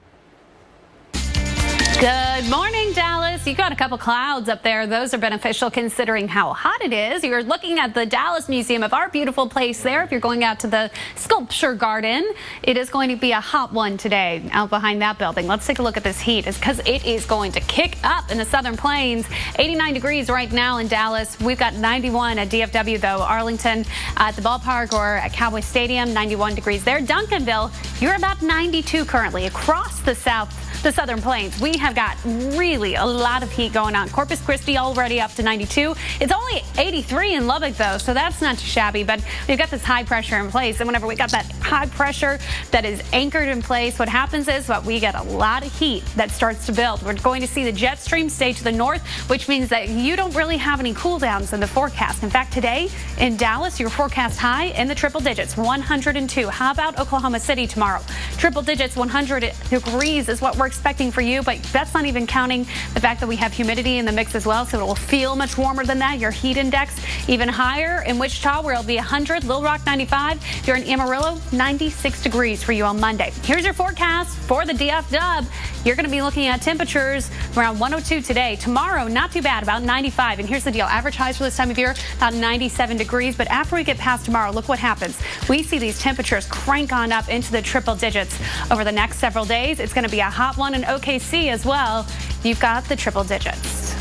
Good morning, Dallas. You got a couple clouds up there. Those are beneficial considering how hot it is. You're looking at the Dallas Museum of Art. Beautiful place there. If you're going out to the Sculpture Garden, it is going to be a hot one today out behind that building. Let's take a look at this heat. It's because it is going to kick up in the Southern Plains. 89 degrees right now in Dallas. We've got 91 at DFW, though. Arlington at the ballpark or at Cowboy Stadium, 91 degrees there. Duncanville, you're about 92 currently across the Southern Plains. We have got really a lot of heat going on. Corpus Christi already up to 92. It's only 83 in Lubbock, though, so that's not too shabby. But we've got this high pressure in place, and whenever we got that high pressure that is anchored in place, what happens is we get a lot of heat that starts to build. We're going to see the jet stream stay to the north, which means that you don't really have any cool downs in the forecast. In fact, today in Dallas, your forecast high in the triple digits, 102. How about Oklahoma City tomorrow? Triple digits, 100 degrees is what we're expecting for you, but that's not even counting the fact that we have humidity in the mix as well, so it will feel much warmer than that. Your heat index even higher. In Wichita, where it'll be 100, Little Rock 95. If you're in Amarillo, 96 degrees for you on Monday. Here's your forecast for the DF Dub. You're going to be looking at temperatures around 102 today. Tomorrow, not too bad, about 95. And here's the deal. Average highs for this time of year, about 97 degrees. But after we get past tomorrow, look what happens. We see these temperatures crank on up into the triple digits over the next several days. It's going to be a hot one in OKC as well. You've got the triple digits.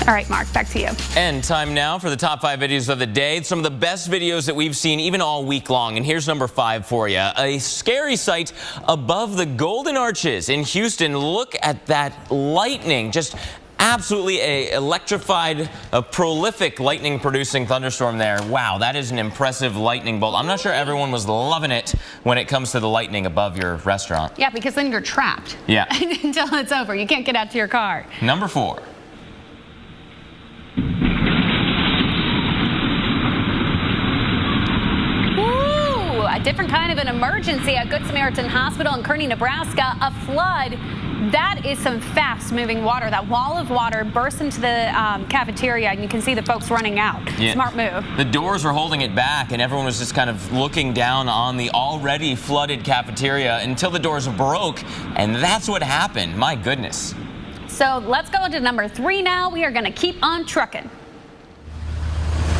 All right, Mark, back to you. And time now for the top 5 videos of the day. Some of the best videos that we've seen even all week long. And here's number 5 for you. A scary sight above the Golden Arches in Houston. Look at that lightning. Just absolutely a electrified, a prolific lightning-producing thunderstorm there. Wow, that is an impressive lightning bolt. I'm not sure everyone was loving it when it comes to the lightning above your restaurant. Yeah, because then you're trapped. Yeah. Until it's over. You can't get out to your car. Number 4. A different kind of an emergency at Good Samaritan Hospital in Kearney, Nebraska. A flood. That is some fast-moving water. That wall of water burst into the cafeteria, and you can see the folks running out. Yeah. Smart move. The doors were holding it back, and everyone was just kind of looking down on the already flooded cafeteria until the doors broke, and that's what happened. My goodness. So let's go into number 3 now. We are going to keep on trucking.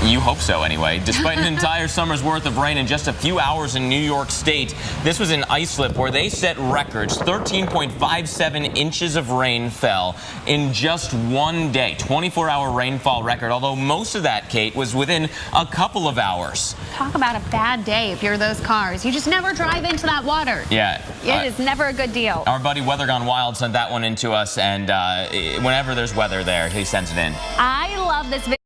You hope so, anyway. Despite an entire summer's worth of rain in just a few hours in New York State, this was an ice slip where they set records. 13.57 inches of rain fell in just one day. 24-hour rainfall record, although most of that, Kate, was within a couple of hours. Talk about a bad day if you're those cars. You just never drive into that water. Yeah. It is never a good deal. Our buddy Weather Gone Wild sent that one in to us, and whenever there's weather there, he sends it in. I love this video.